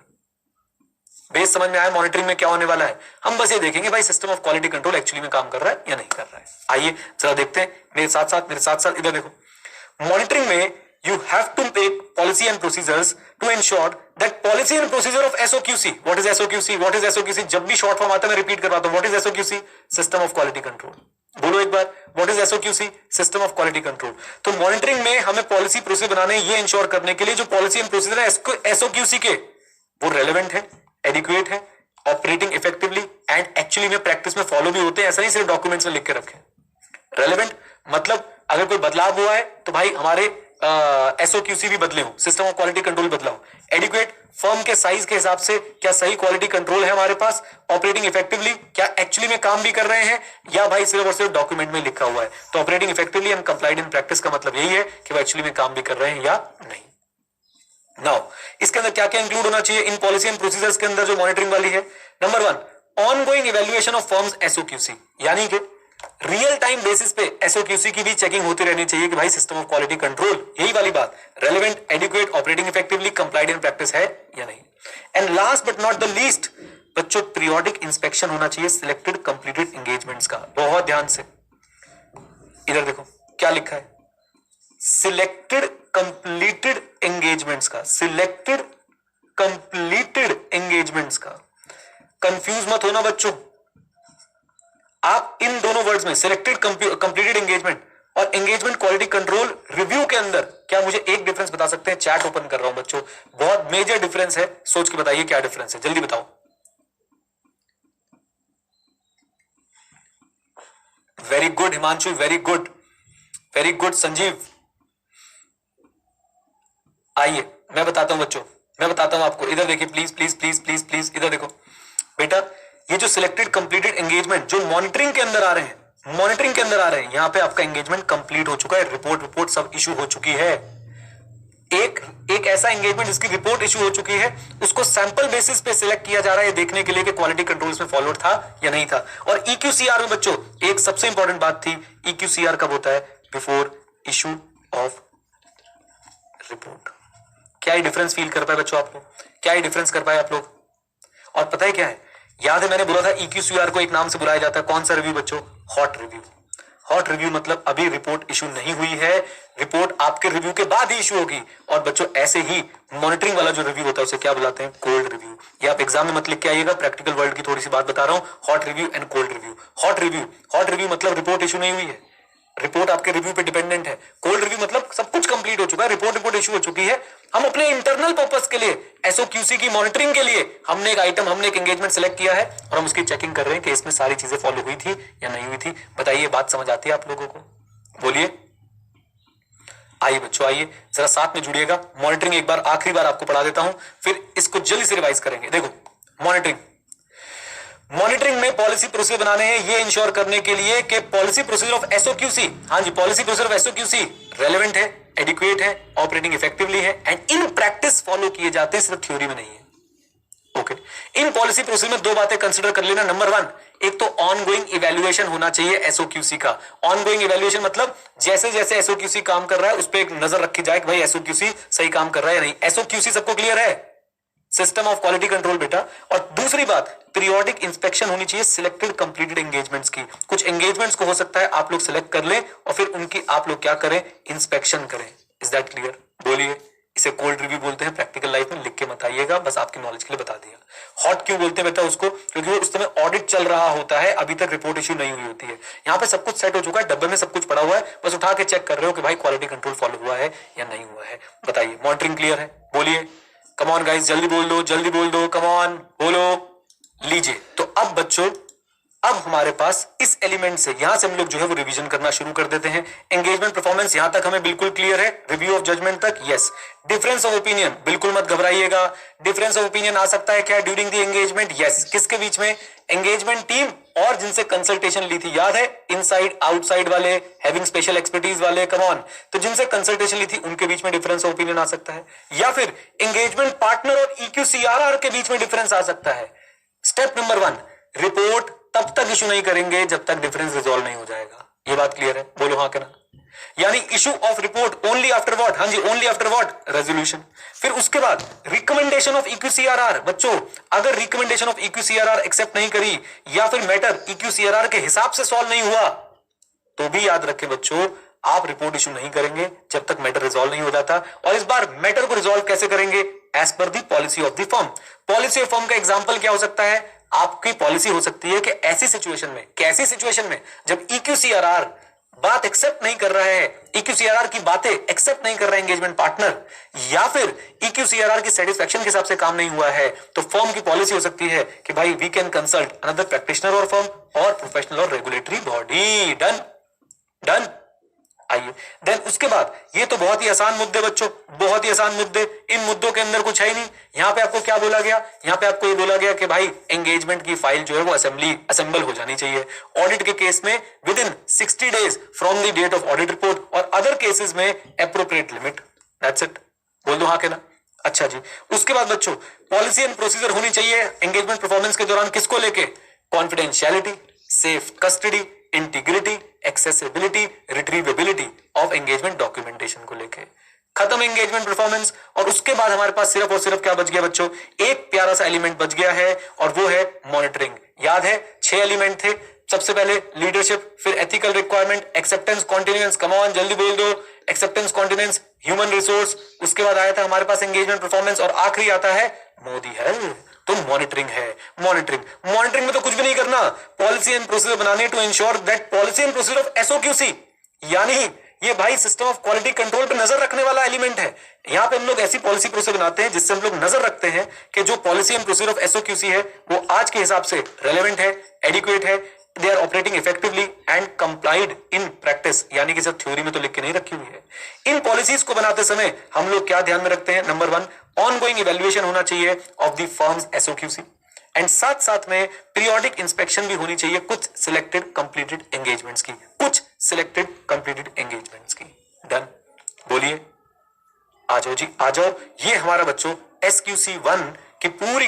बेस समझ में आया मॉनिटरिंग में क्या होने वाला है? हम बस ये देखेंगे भाई system of quality control actually में काम कर रहा है या नहीं कर रहा है। आइए जरा देखते हैं मेरे साथ साथ इधर देखो। मॉनिटरिंग में you have to make policy and procedures to ensure that policy and procedure of SOQC. What is SOQC? What is SOQC? जब भी शॉर्ट फॉर्म आता है मैं रिपीट करवाता हूं। What is SOQC? System of Quality Control. बोलो एक बार, What is SOQC? System of Quality Control. तो मॉनिटरिंग में हमें पॉलिसी प्रोसीजर बनाने ये इंश्योर करने के लिए जो पॉलिसी एंड प्रोसीजर है SOQC के, वो रेलेवेंट है, एडिक्वेट है, ऑपरेटिंग इफेक्टिवली एंड एक्चुअली में प्रैक्टिस में फॉलो भी होते हैं। ऐसा नहीं सिर्फ डॉक्यूमेंट्स में लिख के रखें। रेलेवेंट मतलब अगर कोई बदलाव हुआ है तो भाई हमारे एसओक्यूसी भी बदले हो, सिस्टम ऑफ क्वालिटी कंट्रोल बदला हो। एडिक्वेट फर्म के साइज के हिसाब से क्या सही क्वालिटी कंट्रोल है हमारे पास। ऑपरेटिंग इफेक्टिवली क्या एक्चुअली में काम भी कर रहे हैं या भाई सिर्फ और सिर्फ डॉक्यूमेंट में लिखा हुआ है। तो operating effectively and complied in practice का मतलब यही है कि वो एक्चुअली में काम भी कर रहे हैं या नहीं। नाउ इसके अंदर क्या क्या इंक्लूड होना चाहिए इन पॉलिसी एंड प्रोसीजर्स के अंदर जो मॉनिटरिंग वाली है? Number 1 ongoing evaluation of firms SOQC, यानी कि रियल टाइम बेसिस पे एसओक्यूसी की भी चेकिंग होती रहनी चाहिए कि भाई सिस्टम ऑफ क्वालिटी कंट्रोल, यही वाली बात, relevant, adequate, operating effectively, complied in practice है या नहीं। And last but not the least बच्चों पीरियोडिक इंस्पेक्शन होना चाहिए सिलेक्टेड कंप्लीटेड एंगेजमेंट्स का। बहुत ध्यान से इधर देखो क्या लिखा है, सिलेक्टेड कंप्लीटेड एंगेजमेंट्स का, सिलेक्टेड कंप्लीटेड एंगेजमेंट्स का। कंफ्यूज मत होना बच्चों, आप इन दोनों वर्ड्स में सिलेक्टेड कंप्लीटेड एंगेजमेंट और एंगेजमेंट क्वालिटी कंट्रोल रिव्यू के अंदर क्या मुझे एक डिफरेंस बता सकते हैं? चैट ओपन कर रहा हूं बच्चों, बहुत मेजर डिफरेंस है, सोच के बताइए क्या डिफरेंस है, जल्दी बताओ। Very good Himanshu, very good, very good Sanjeev. आइए मैं बताता हूं बच्चों, मैं बताता हूं आपको। इधर देखिए please please please please please, इधर देखो बेटा, ये जो सिलेक्टेड कंप्लीटेड एंगेजमेंट जो मॉनिटरिंग के अंदर आ रहे हैं, मॉनिटरिंग के अंदर आ रहे हैं, यहां पे आपका एंगेजमेंट कंप्लीट हो चुका है, रिपोर्ट सब इशू हो चुकी है। एक ऐसा एंगेजमेंट जिसकी रिपोर्ट इशू हो चुकी है, उसको सैंपल बेसिस पे सिलेक्ट किया जा रहा है देखने के लिए कि क्वालिटी कंट्रोल्स में फॉलोड था या नहीं था। और EQCR में बच्चों एक सबसे इंपॉर्टेंट बात थी, EQCR कब होता है? Before issue of report. क्या ये डिफरेंस फील कर पाए बच्चों आप लोग? क्या ये डिफरेंस कर पाए आप लोग? और पता है क्या है, याद है मैंने बोला था EQCR को एक नाम से बुलाया जाता है, कौन सा रिव्यू बच्चों? Hot review. हॉट रिव्यू मतलब अभी रिपोर्ट इशू नहीं हुई है, रिपोर्ट आपके रिव्यू के बाद ही इशू होगी। और बच्चों ऐसे ही मॉनिटरिंग वाला जो रिव्यू होता है उसे क्या बुलाते हैं? Cold review. ये आप एग्जाम में मत लिख के आइएगा, प्रैक्टिकल वर्ल्ड की थोड़ी सी बात बता रहा हूं। Hot review and cold review. Hot review मतलब रिपोर्ट इशू नहीं हुई है, रिपोर्ट आपके रिव्यू पे डिपेंडेंट है। कोल्ड रिव्यू मतलब सब कुछ कंप्लीट हो चुका है, रिपोर्ट इशू हो चुकी है। हम अपने इंटरनल पर्पस के लिए, एसओक्यूसी की मॉनिटरिंग के लिए हमने एक आइटम, हमने एक एंगेजमेंट सेलेक्ट किया है और हम उसकी चेकिंग कर रहे हैं कि इसमें सारी चीजें फॉलो हुई थी या नहीं हुई थी। बताइए बात समझ आती है आप लोगों को? बोलिए। आइए बच्चों, आइए जरा साथ में जुड़िएगा। मॉनिटरिंग एक बार आखिरी बार आपको पढ़ा देता हूं, फिर इसको जल्दी से रिवाइज करेंगे। देखो मॉनिटरिंग में पॉलिसी प्रोसीजर बनाने हैं ये इंश्योर करने के लिए कि पॉलिसी प्रोसीजर ऑफ एसओक्यूसी, हाँ जी, पॉलिसी प्रोसीजर ऑफ एसओक्यूसी रेलेवेंट है, एडिक्वेट है, ऑपरेटिंग इफेक्टिवली है एंड इन प्रैक्टिस फॉलो किए जाते हैं, सिर्फ थ्योरी में नहीं है। ओके, इन पॉलिसी प्रोसीजर में दो बातें कंसीडर कर लेना। नंबर 1, एक तो ऑनगोइंग इवैल्यूएशन होना चाहिए एसओक्यूसी का। ऑनगोइंग इवैल्यूएशन मतलब जैसे जैसे एसओक्यूसी काम कर रहा है उस पर एक नजर रखी जाए कि भाई एसओक्यूसी सही काम कर रहा है या नहीं। एसओक्यूसी सबको क्लियर है? सिस्टम ऑफ क्वालिटी कंट्रोल बेटा। और दूसरी बात, पीरियोडिक इंस्पेक्शन होनी चाहिए सिलेक्टेड कंप्लीटेड एंगेजमेंट्स की। कुछ एंगेजमेंट्स को हो सकता है आप लोग सिलेक्ट कर लें और फिर उनकी आप लोग क्या करें? इंस्पेक्शन करें। Is that clear? बोलिए। इसे कोल्ड रिव्यू बोलते हैं, प्रैक्टिकल लाइफ में लिख के मत आइएगा, बस आपकी नॉलेज के लिए बता दिया। हॉट क्यों बोलते हैं बेटा उसको? क्योंकि वो उस समय ऑडिट चल रहा होता है, अभी तक रिपोर्ट इश्यू नहीं हुई होती है। यहाँ पे सब कुछ सेट हो चुका है, डब्बे में सब कुछ पड़ा हुआ है, बस उठा के चेक कर रहे हो कि भाई क्वालिटी कंट्रोल फॉलो हुआ है या नहीं हुआ है। बताइए, मॉनिटरिंग क्लियर है? बोलिए। कम ऑन गाइस, जल्दी बोल दो, जल्दी बोल दो, कम ऑन बोलो। लीजिए, तो अब बच्चों, अब हमारे पास इस एलिमेंट से, यहां से हम लोग जो है वो रिवीजन करना शुरू कर देते हैं। एंगेजमेंट परफॉर्मेंस यहां तक हमें बिल्कुल क्लियर है, रिव्यू ऑफ जजमेंट तक यस। डिफरेंस ऑफ ओपिनियन, बिल्कुल मत घबराइएगा। डिफरेंस ऑफ ओपिनियन आ सकता है क्या ड्यूरिंग द एंगेजमेंट? यस। किसके बीच में? एंगेजमेंट टीम और जिनसे कंसल्टेशन ली थी, याद है, इनसाइड आउटसाइड वाले, हैविंग स्पेशल एक्सपर्टीज वाले, कम ऑन, तो जिनसे कंसल्टेशन ली थी उनके बीच में डिफरेंस ऑफ ओपिनियन आ सकता है, या फिर एंगेजमेंट पार्टनर और EQCRR के बीच में डिफरेंस आ सकता है। स्टेप नंबर 1, रिपोर्ट तब तक इशू नहीं करेंगे जब तक डिफरेंस रिजॉल्व नहीं हो जाएगा। ये बात क्लियर है? बोलो हाँ के ना। यानी issue of report only after what? हाँ जी, ओनली आफ्टर व्हाट? रेजोल्यूशन। फिर उसके बाद रिकमेंडेशन ऑफ EQCRR। बच्चों, अगर रिकमेंडेशन ऑफ EQCRR एक्सेप्ट नहीं करी या फिर मैटर EQCRR के हिसाब से सॉल्व नहीं हुआ, तो भी याद रखें बच्चों, आप रिपोर्ट इशू नहीं करेंगे जब तक मैटर रिजॉल्व नहीं हो जाता। और इस बार मैटर को रिजॉल्व कैसे करेंगे? As per the policy of the firm. Policy of firm का एग्जांपल क्या हो सकता है? आपकी पॉलिसी हो सकती है कि ऐसी सिचुएशन में, कैसी सिचुएशन में, जब EQCRR बात एक्सेप्ट नहीं कर रहा है, EQCRR की बातें एक्सेप्ट नहीं कर रहा है एंगेजमेंट पार्टनर, या फिर EQCRR की सेटिस्फेक्शन के हिसाब से काम नहीं हुआ है, तो फर्म की पॉलिसी हो सकती है कि भाई we can consult another practitioner और फर्म और प्रोफेशनल और रेगुलेटरी बॉडी। Done done. आइए देन उसके बाद, ये तो बहुत ही आसान मुद्दे बच्चों, बहुत ही आसान मुद्दे, इन मुद्दों के अंदर कुछ है ही नहीं। यहां पे आपको क्या बोला गया? यहां पे आपको ये बोला गया कि भाई एंगेजमेंट की फाइल जो है वो असेंबल हो जानी चाहिए। ऑडिट के केस में within 60 days from the date of audit report, और अदर केसेस में एप्रोप्रिएट लिमिट। That's it. बोल दो हाँ के ना। अच्छा जी, उसके बाद बच्चों पॉलिसी एंड प्रोसीजर होनी चाहिए एंगेजमेंट परफॉर्मेंस के दौरान। किसको लेके? Confidentiality, safe custody, integrity, accessibility, retrievability of engagement documentation को लेके। खत्म एंगेजमेंट परफॉर्मेंस। और उसके बाद हमारे पास सिर्फ और सिर्फ क्या बच गया बच्चों? एक प्यारा सा एलिमेंट बच गया है, और वो है मॉनिटरिंग। याद है 6 एलिमेंट थे। सबसे पहले लीडरशिप, फिर ethical requirement, acceptance, continuance, come on जल्दी बोल दो, एक्सेप्टेंस, कॉन्टिन्यूएंस, ह्यूमन रिसोर्स, उसके बाद आया था हमारे पास एंगेजमेंट परफॉर्मेंस, और आखिरी आता है मोदी हेल्थ। तो मॉनिटरिंग है। मॉनिटरिंग में तो कुछ भी नहीं करना, पॉलिसी एंड प्रोसीजर बनाने to ensure that policy and procedure of SOQC, यानी ये भाई सिस्टम ऑफ क्वालिटी कंट्रोल पे नजर रखने वाला एलिमेंट है। यहां पे हम लोग ऐसी पॉलिसी प्रोसीजर बनाते हैं जिससे हम लोग नजर रखते हैं कि जो policy and procedure of SOQC है वो आज के हिसाब से रेलेवेंट है, एडिक्वेट है, they are operating effectively and complied in practice, यानी कि सिर्फ थ्योरी में तो लिख के नहीं रखी हुई है। इन पॉलिसीज को बनाते समय हम लोग क्या ध्यान में रखते हैं? नंबर 1, ऑनगोइंग इवैल्यूएशन होना चाहिए of the firms SOQC, and साथ साथ में पीरियोडिक इंस्पेक्शन भी होनी चाहिए कुछ सिलेक्टेड कंप्लीटेड एंगेजमेंट्स की, कुछ सिलेक्टेड कंप्लीटेड एंगेजमेंट्स की। डन। बोलिए, आ जाओ जी, आ जाओ। ये हमारा बच्चों SQC1 की पूरी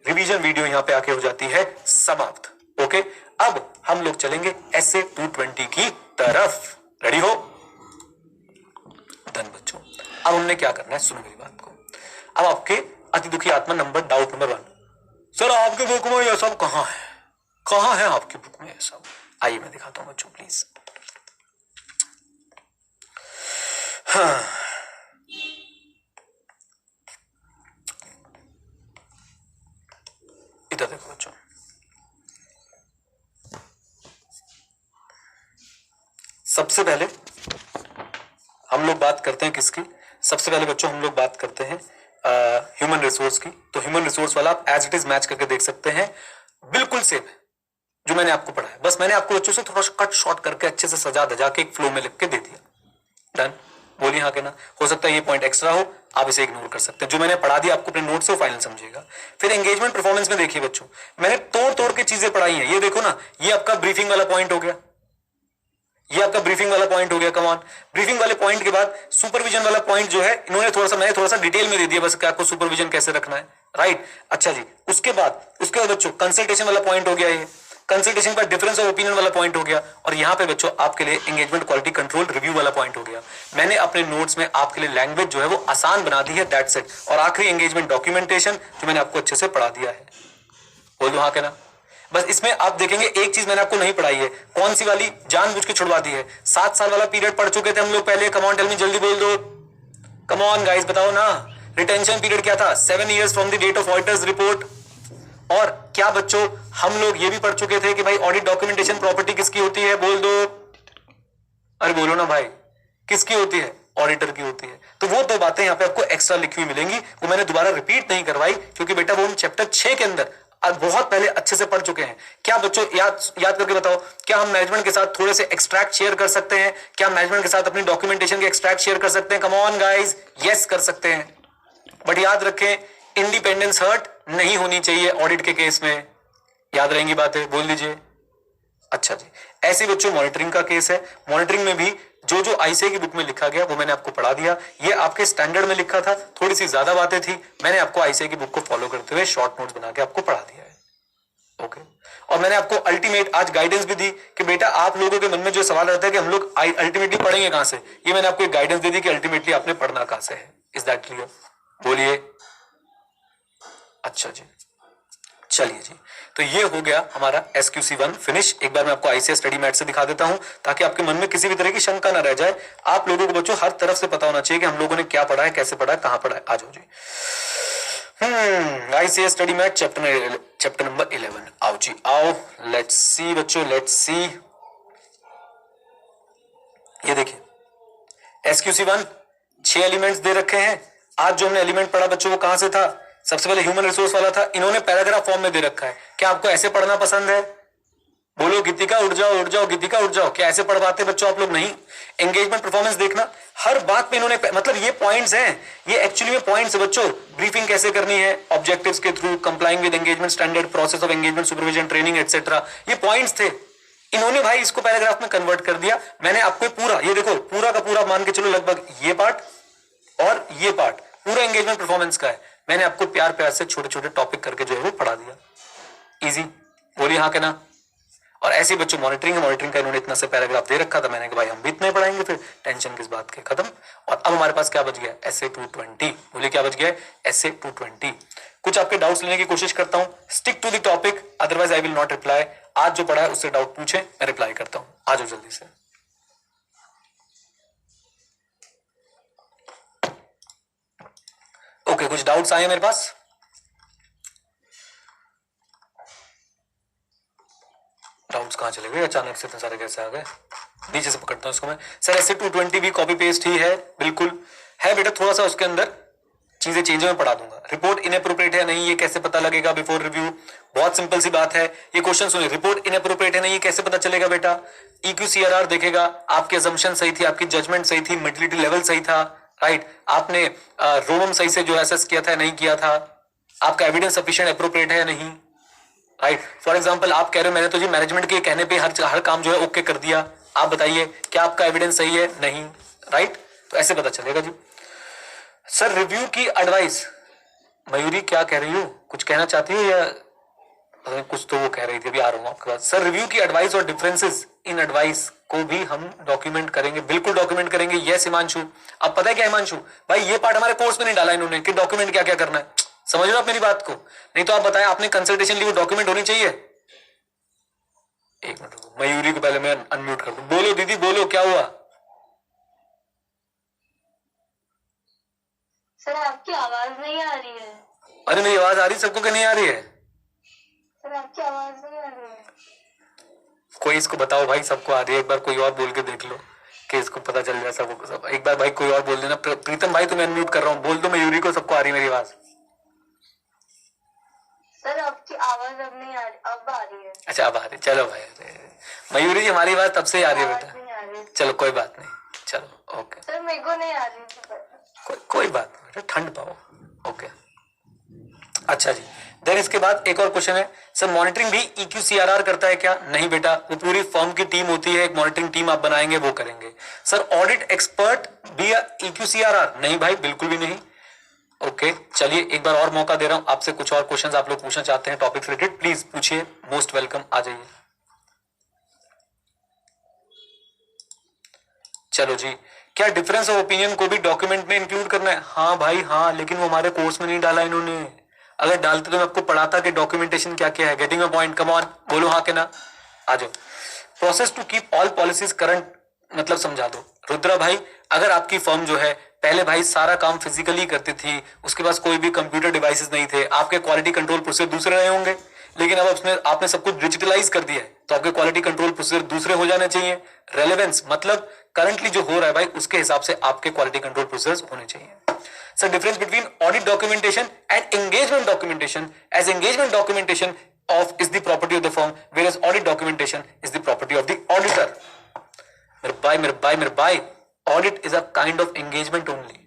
रिवीजन वीडियो यहां पे आके हो जाती है समाप्त। ओके, अब हम लोग चलेंगे SA 220 की तरफ। रेडी हो? डन बच्चों। अब हमने क्या करना है, सुनो मेरी बात को। अब आपके अति दुखी आत्मा डाउट नंबर 1, सर आपके बुक में यह सब कहां है? कहां है आपकी बुक में यह सब? आइए मैं दिखाता हूं बच्चों प्लीज। हाँ, इधर देखो बच्चों। सबसे पहले हम लोग बात करते हैं किसकी? सबसे पहले बच्चों हम लोग बात करते हैं ह्यूमन रिसोर्स की। तो ह्यूमन रिसोर्स वाला आप एज इट इज मैच करके देख सकते हैं, बिल्कुल सेम है जो मैंने आपको पढ़ाया, बस मैंने आपको बच्चों से थोड़ा सा कट शॉर्ट करके अच्छे से सजा दजा के एक फ्लो में लिख के दे दिया। डन। बोलिए हाँ के ना। हो सकता है ये पॉइंट एक्स्ट्रा हो, आप इसे इग्नोर कर सकते हैं। जो मैंने पढ़ा दिया आपको अपने नोट से फाइनल समझिएगा। फिर एंगेजमेंट परफॉर्मेंस में देखिए बच्चों, मैंने तोड़ के चीजें पढ़ाई हैं। ये देखो ना, ये आपका ब्रीफिंग वाला पॉइंट हो गया, ये आपका ब्रीफिंग वाला पॉइंट हो गया। कम ऑन, ब्रीफिंग वाले पॉइंट के बाद सुपरविजन वाला पॉइंट जो है इन्होंने मैंने थोड़ा सा डिटेल में दे दिया बस कि आपको सुपरविजन कैसे रखना है। राइट। अच्छा जी, उसके बाद बच्चों कंसल्टेशन वाला पॉइंट हो गया, ये कंसल्टेशन का डिफरेंस ऑफ ओपिनियन वाला पॉइंट हो गया, और यहां पे बच्चों आपके लिए एंगेजमेंट क्वालिटी कंट्रोल रिव्यू वाला पॉइंट हो गया। मैंने अपने नोट्स में आपके लिए लैंग्वेज जो है वो आसान बना दी है, दैट्स इट। और आखिरी एंगेजमेंट डॉक्यूमेंटेशन जो मैंने आपको अच्छे से पढ़ा दिया है। बोल दो हाँ के ना। बस इसमें आप देखेंगे एक चीज मैंने आपको नहीं पढ़ाई है, कौन सी वाली? जानबूझ के छुड़वा दी है। 7 साल वाला पीरियड पढ़ चुके थे हम लोग पहले। कम ऑन टेल मी, जल्दी बोल दो। कम ऑन गाइस, बताओ ना। रिटेंशन पीरियड क्या था? 7 years from the date of auditor's report. और क्या बच्चों हम लोग ये भी पढ़ चुके थे कि भाई ऑडिट डॉक्यूमेंटेशन प्रॉपर्टी किसकी होती है? बोल दो, अरे बोलो ना भाई, किसकी होती है? ऑडिटर की होती है। तो वो 2 बातें यहाँ पे आपको एक्स्ट्रा लिखी हुई मिलेंगी, वो मैंने दोबारा रिपीट नहीं करवाई क्योंकि बेटा वो हम चैप्टर 6 के अंदर बहुत पहले अच्छे से पढ़ चुके हैं। क्या बच्चों याद करके बताओ, क्या हम मैनेजमेंट के साथ थोड़े से एक्सट्रैक्ट शेयर कर सकते हैं? क्या मैनेजमेंट के साथ अपनी डॉक्यूमेंटेशन के एक्सट्रैक्ट शेयर कर सकते हैं? कम ऑन गाइस, यस कर सकते हैं। बट याद रखें, इंडिपेंडेंस हर्ट नहीं होनी चाहिए ऑडिट के केस में। याद रहेंगी बातें? बोल दीजिए, ऐसे बच्चों मॉनिटरिंग का केस है। मॉनिटरिंग में भी जो जो आईसीए की बुक में लिखा गया वो मैंने आपको पढ़ा दिया। ये आपके स्टैंडर्ड में लिखा था, थोड़ी सी ज्यादा बातें थी, मैंने आपको आईसीए की बुक को फॉलो करते हुए शॉर्ट नोट्स बना के आपको पढ़ा दिया है। ओके, और मैंने आपको अल्टीमेट आज गाइडेंस भी दी कि बेटा आप लोगों के मन में जो सवाल रहता है कि हम लोग अल्टीमेटली पढ़ेंगे कहां से, ये मैंने आपको एक गाइडेंस दे दी कि अल्टीमेटली आपने पढ़ना कहां से है। Is that clear? बोलिए। अच्छा जी, चलिए जी, तो ये हो गया हमारा SQC1 फिनिश। एक बार मैं आपको आईसीएस स्टडी मैट से दिखा देता हूं ताकि आपके मन में किसी भी तरह की शंका ना रह जाए। आप लोगों को बच्चों हर तरफ से पता होना चाहिए कि हम लोगों ने क्या पढ़ा है, कैसे पढ़ा है, कहां पढ़ा है। आ जाओ जी। ICS study mat chapter number 11। आओ जी आओ, लेट्स सी बच्चों, लेट्स सी। ये देखिए SQC1 6 एलिमेंट्स दे रखे हैं। आज जो हमने एलिमेंट पढ़ा बच्चों वो कहां से था? सबसे पहले ह्यूमन रिसोर्स वाला था, इन्होंने पैराग्राफ फॉर्म में दे रखा है। क्या आपको ऐसे पढ़ना पसंद है? बोलो गीतिका उठ जाओ, उठ जाओ गीतिका उठ जाओ। क्या ऐसे पढ़ पाते बच्चों आप लोग? नहीं। एंगेजमेंट परफॉर्मेंस देखना, हर बात पे इन्होंने मतलब ये पॉइंट्स हैं, ये एक्चुअली में पॉइंट्स है बच्चों। ब्रीफिंग कैसे करनी है ऑब्जेक्टिव्स के through, complying with engagement standard, process of engagement supervision training etcetera, ये पॉइंट्स थे। इन्होंने भाई इसको पैराग्राफ में कन्वर्ट कर दिया। मैंने आपको पूरा, ये देखो पूरा का पूरा मान के चलो लगभग ये पार्ट और ये पार्ट पूरा एंगेजमेंट परफॉर्मेंस का है। मैंने आपको प्यार प्यार से छोटे छोटे टॉपिक करके जो है वो पढ़ा दिया। इजी, बोलिए हाँ के ना। और ऐसे बच्चों मॉनिटरिंग का इन्होंने इतना से पैराग्राफ दे रखा था, मैंने कहा भाई हम भी इतने पढ़ाएंगे, फिर टेंशन किस बात के, खत्म। और अब हमारे पास क्या बच गया? essay 220। बोलिए क्या बच गया? essay 220। कुछ आपके डाउट्स लेने की कोशिश करता हूं, stick to the topic, otherwise I will not reply. आज जो पढ़ा है उससे डाउट पूछे, मैं रिप्लाई करता हूं। आ जाओ जल्दी से। ओके, कुछ डाउट्स आए मेरे पास? डाउट्स कहां चले गए अचानक से, इतने सारे कैसे आ गए? नीचे से पकड़ता हूं इसको मैं। सर essay 220 भी कॉपी पेस्ट ही है? बिल्कुल है बेटा, थोड़ा सा उसके अंदर चीजें चेंज में पढ़ा दूंगा। रिपोर्ट इनएप्रोप्रिएट है नहीं, ये कैसे पता लगेगा बिफोर रिव्यू? बहुत सिंपल सी बात है, ये क्वेश्चन सुनिए। रिपोर्ट इनएप्रोप्रिएट है नहीं, ये कैसे पता चलेगा बेटा? EQCRR देखेगा, आपकी असम्पशन सही थी, आपकी जजमेंट सही थी, मेडिलिटी लेवल सही था, राइट? आपने रोमम सही से जो एसेस किया था नहीं किया था, आपका एविडेंस सफिशिएंट एप्रोप्रिएट है नहीं, राइट? फॉर एग्जाम्पल आप कह रहे हो मैंने तो जी मैनेजमेंट के कहने पे हर काम जो है ओके कर दिया, आप बताइए क्या आपका एविडेंस सही है? नहीं, राइट? तो ऐसे पता चलेगा जी। सर रिव्यू की एडवाइस, मयूरी क्या कह रही हो, कुछ कहना चाहती हो या कुछ तो वो कह रही थी, अभी आ रहा हूं आपके पास। सर रिव्यू की एडवाइस और डिफरेंसेस इन एडवाइस को भी हम डॉक्यूमेंट करेंगे, बिल्कुल डॉक्यूमेंट करेंगे। यस हिमांशु, अब पता है क्या हिमांशु भाई, ये पार्ट हमारे कोर्स में नहीं डाला इन्होंने कि डॉक्यूमेंट क्या क्या करना है। समझ रहे हो आप मेरी बात को? नहीं तो आप बताएं, आपने कंसल्टेशन ली, वो डॉक्यूमेंट होनी चाहिए। एक मिनट रुको, मयूरी को पहले मैं अनम्यूट कर दूं। बोलो दीदी बोलो, क्या हुआ? सर आपकी आवाज नहीं आ रही है। अरे मेरी आवाज आ रही, सबको क्या नहीं आ रही है? सर आपकी आवाज नहीं आ रही है। कोई इसको बताओ भाई सबको आ रही है, एक बार कोई और बोल के देख लो कि इसको पता चल जाए सबको। सब एक बार भाई कोई और बोल देना। प्रीतम भाई तुम्हें अनम्यूट कर रहा हूँ, बोल दो मयूरी को सबको आ रही है मेरी आवाज। सर आपकी आवाज अब नहीं आ रही, अब आ रही है। अच्छा अब आ रही, चलो भाई। मयूरी जी हमारी आवाज तब से आ रही है बेटा, नहीं आ रही। चलो कोई बात नहीं, चलो ओके। सर मेरे को नहीं आ रही थी। कोई बात नहीं बेटा, ठंड पाओ। ओके अच्छा जी। देन इसके बाद एक और क्वेश्चन है, सर मॉनिटरिंग भी EQCRR करता है क्या? नहीं बेटा, वो पूरी फर्म की टीम होती है, एक मॉनिटरिंग टीम आप बनाएंगे वो करेंगे। सर ऑडिट एक्सपर्ट भी EQCRR? नहीं भाई बिल्कुल भी नहीं। ओके चलिए एक बार और मौका दे रहा हूं आपसे, कुछ और क्वेश्चंस आप लोग पूछना चाहते हैं टॉपिक रिलेटेड, प्लीज पूछिए, मोस्ट वेलकम, आ जाइए। चलो जी, क्या डिफरेंस ऑफ ओपिनियन को भी डॉक्यूमेंट में इंक्लूड करना है? हाँ भाई हाँ, लेकिन वो हमारे कोर्स में नहीं डाला इन्होंने। अगर डालते तो मैं आपको पढ़ाता कि डॉक्यूमेंटेशन क्या क्या है। Getting a point, come on, बोलो हाँ के ना, आ जाओ। Process to keep all policies current मतलब समझा दो। रुद्रा भाई, अगर आपकी फर्म जो है पहले भाई सारा काम फिजिकली करती थी, उसके पास कोई भी कंप्यूटर डिवाइसेस नहीं थे, आपके क्वालिटी कंट्रोल प्रोसीजर दूसरे रहे होंगे, लेकिन अब उसमें आपने सब कुछ डिजिटलाइज कर दिया है, तो आपके क्वालिटी कंट्रोल प्रोसीजर दूसरे हो जाने चाहिए। रेलेवेंस मतलब करंटली जो हो रहा है भाई उसके हिसाब से आपके क्वालिटी कंट्रोल प्रोसीजर्स होने चाहिए। Sir difference between audit documentation and engagement documentation, as engagement documentation of is the property of the firm, whereas audit documentation is the property of the auditor. मेरे भाई audit is a kind of engagement only।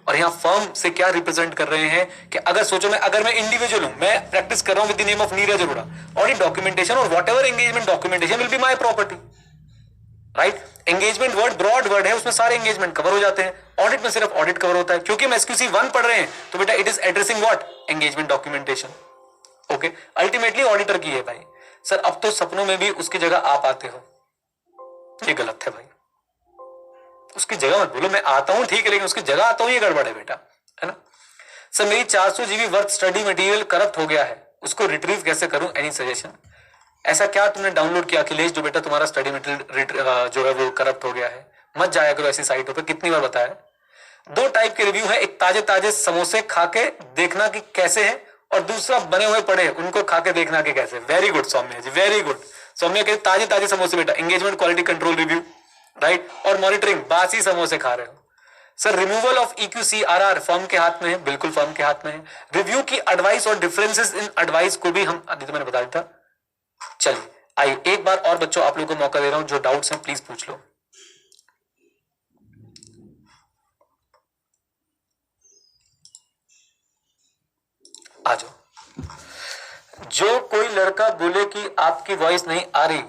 और यहाँ firm से क्या represent कर रहे हैं कि अगर सोचो अगर मैं इंडिविजुअल हूं, मैं प्रैक्टिस कर रहा हूं with the name of Neeraj Arora, audit documentation और whatever engagement documentation will be my property. Right. Engagement word broad word है, उसमें सारे एंगेजमेंट कवर हो जाते हैं। ऑडिट में सिर्फ ऑडिट कवर होता है, क्योंकि हम SQC 1 पढ़ रहे हैं तो बेटा it is addressing what, engagement documentation. Okay, ultimately auditor की है भाई। सर अब तो सपनों में भी उसकी जगह आप आते हो, ये गलत है भाई। उसकी जगह मत बोलो, मैं आता हूं ठीक है, लेकिन उसकी जगह आता हूं ये गड़बड़ है बेटा, है ना। सर मेरी 400 GB worth study material corrupt हो गया है, उसको रिट्रीव कैसे करूं, एनी सजेशन। ऐसा क्या तुमने डाउनलोड किया अखिलेश जो बेटा तुम्हारा स्टडी मटेरियल जो है वो करप्ट हो गया है? मत जाया करो ऐसी साइटों पे, कितनी बार बताया। 2 टाइप के रिव्यू है, एक ताजे ताजे समोसे खा के देखना कि कैसे हैं, और दूसरा बने हुए पड़े उनको खा के देखना कि कैसे। वेरी गुड सौम्या जी, वेरी गुड। सौम्या के ताजे ताजे समोसे बेटा, engagement quality control review, right. और मॉनिटरिंग, बासी समोसे खा रहे हो। Sir removal of EQCRR firm के हाथ में है, बिल्कुल फर्म के हाथ में है। रिव्यू की एडवाइस और डिफरेंसेस इन एडवाइस को भी हम अभी तो मैंने बता दिया था। चलिए आइए एक बार और बच्चों आप लोगों को मौका दे रहा हूं, जो डाउट्स हैं प्लीज पूछ लो। आ जाओ। जो कोई लड़का बोले कि आपकी वॉइस नहीं आ रही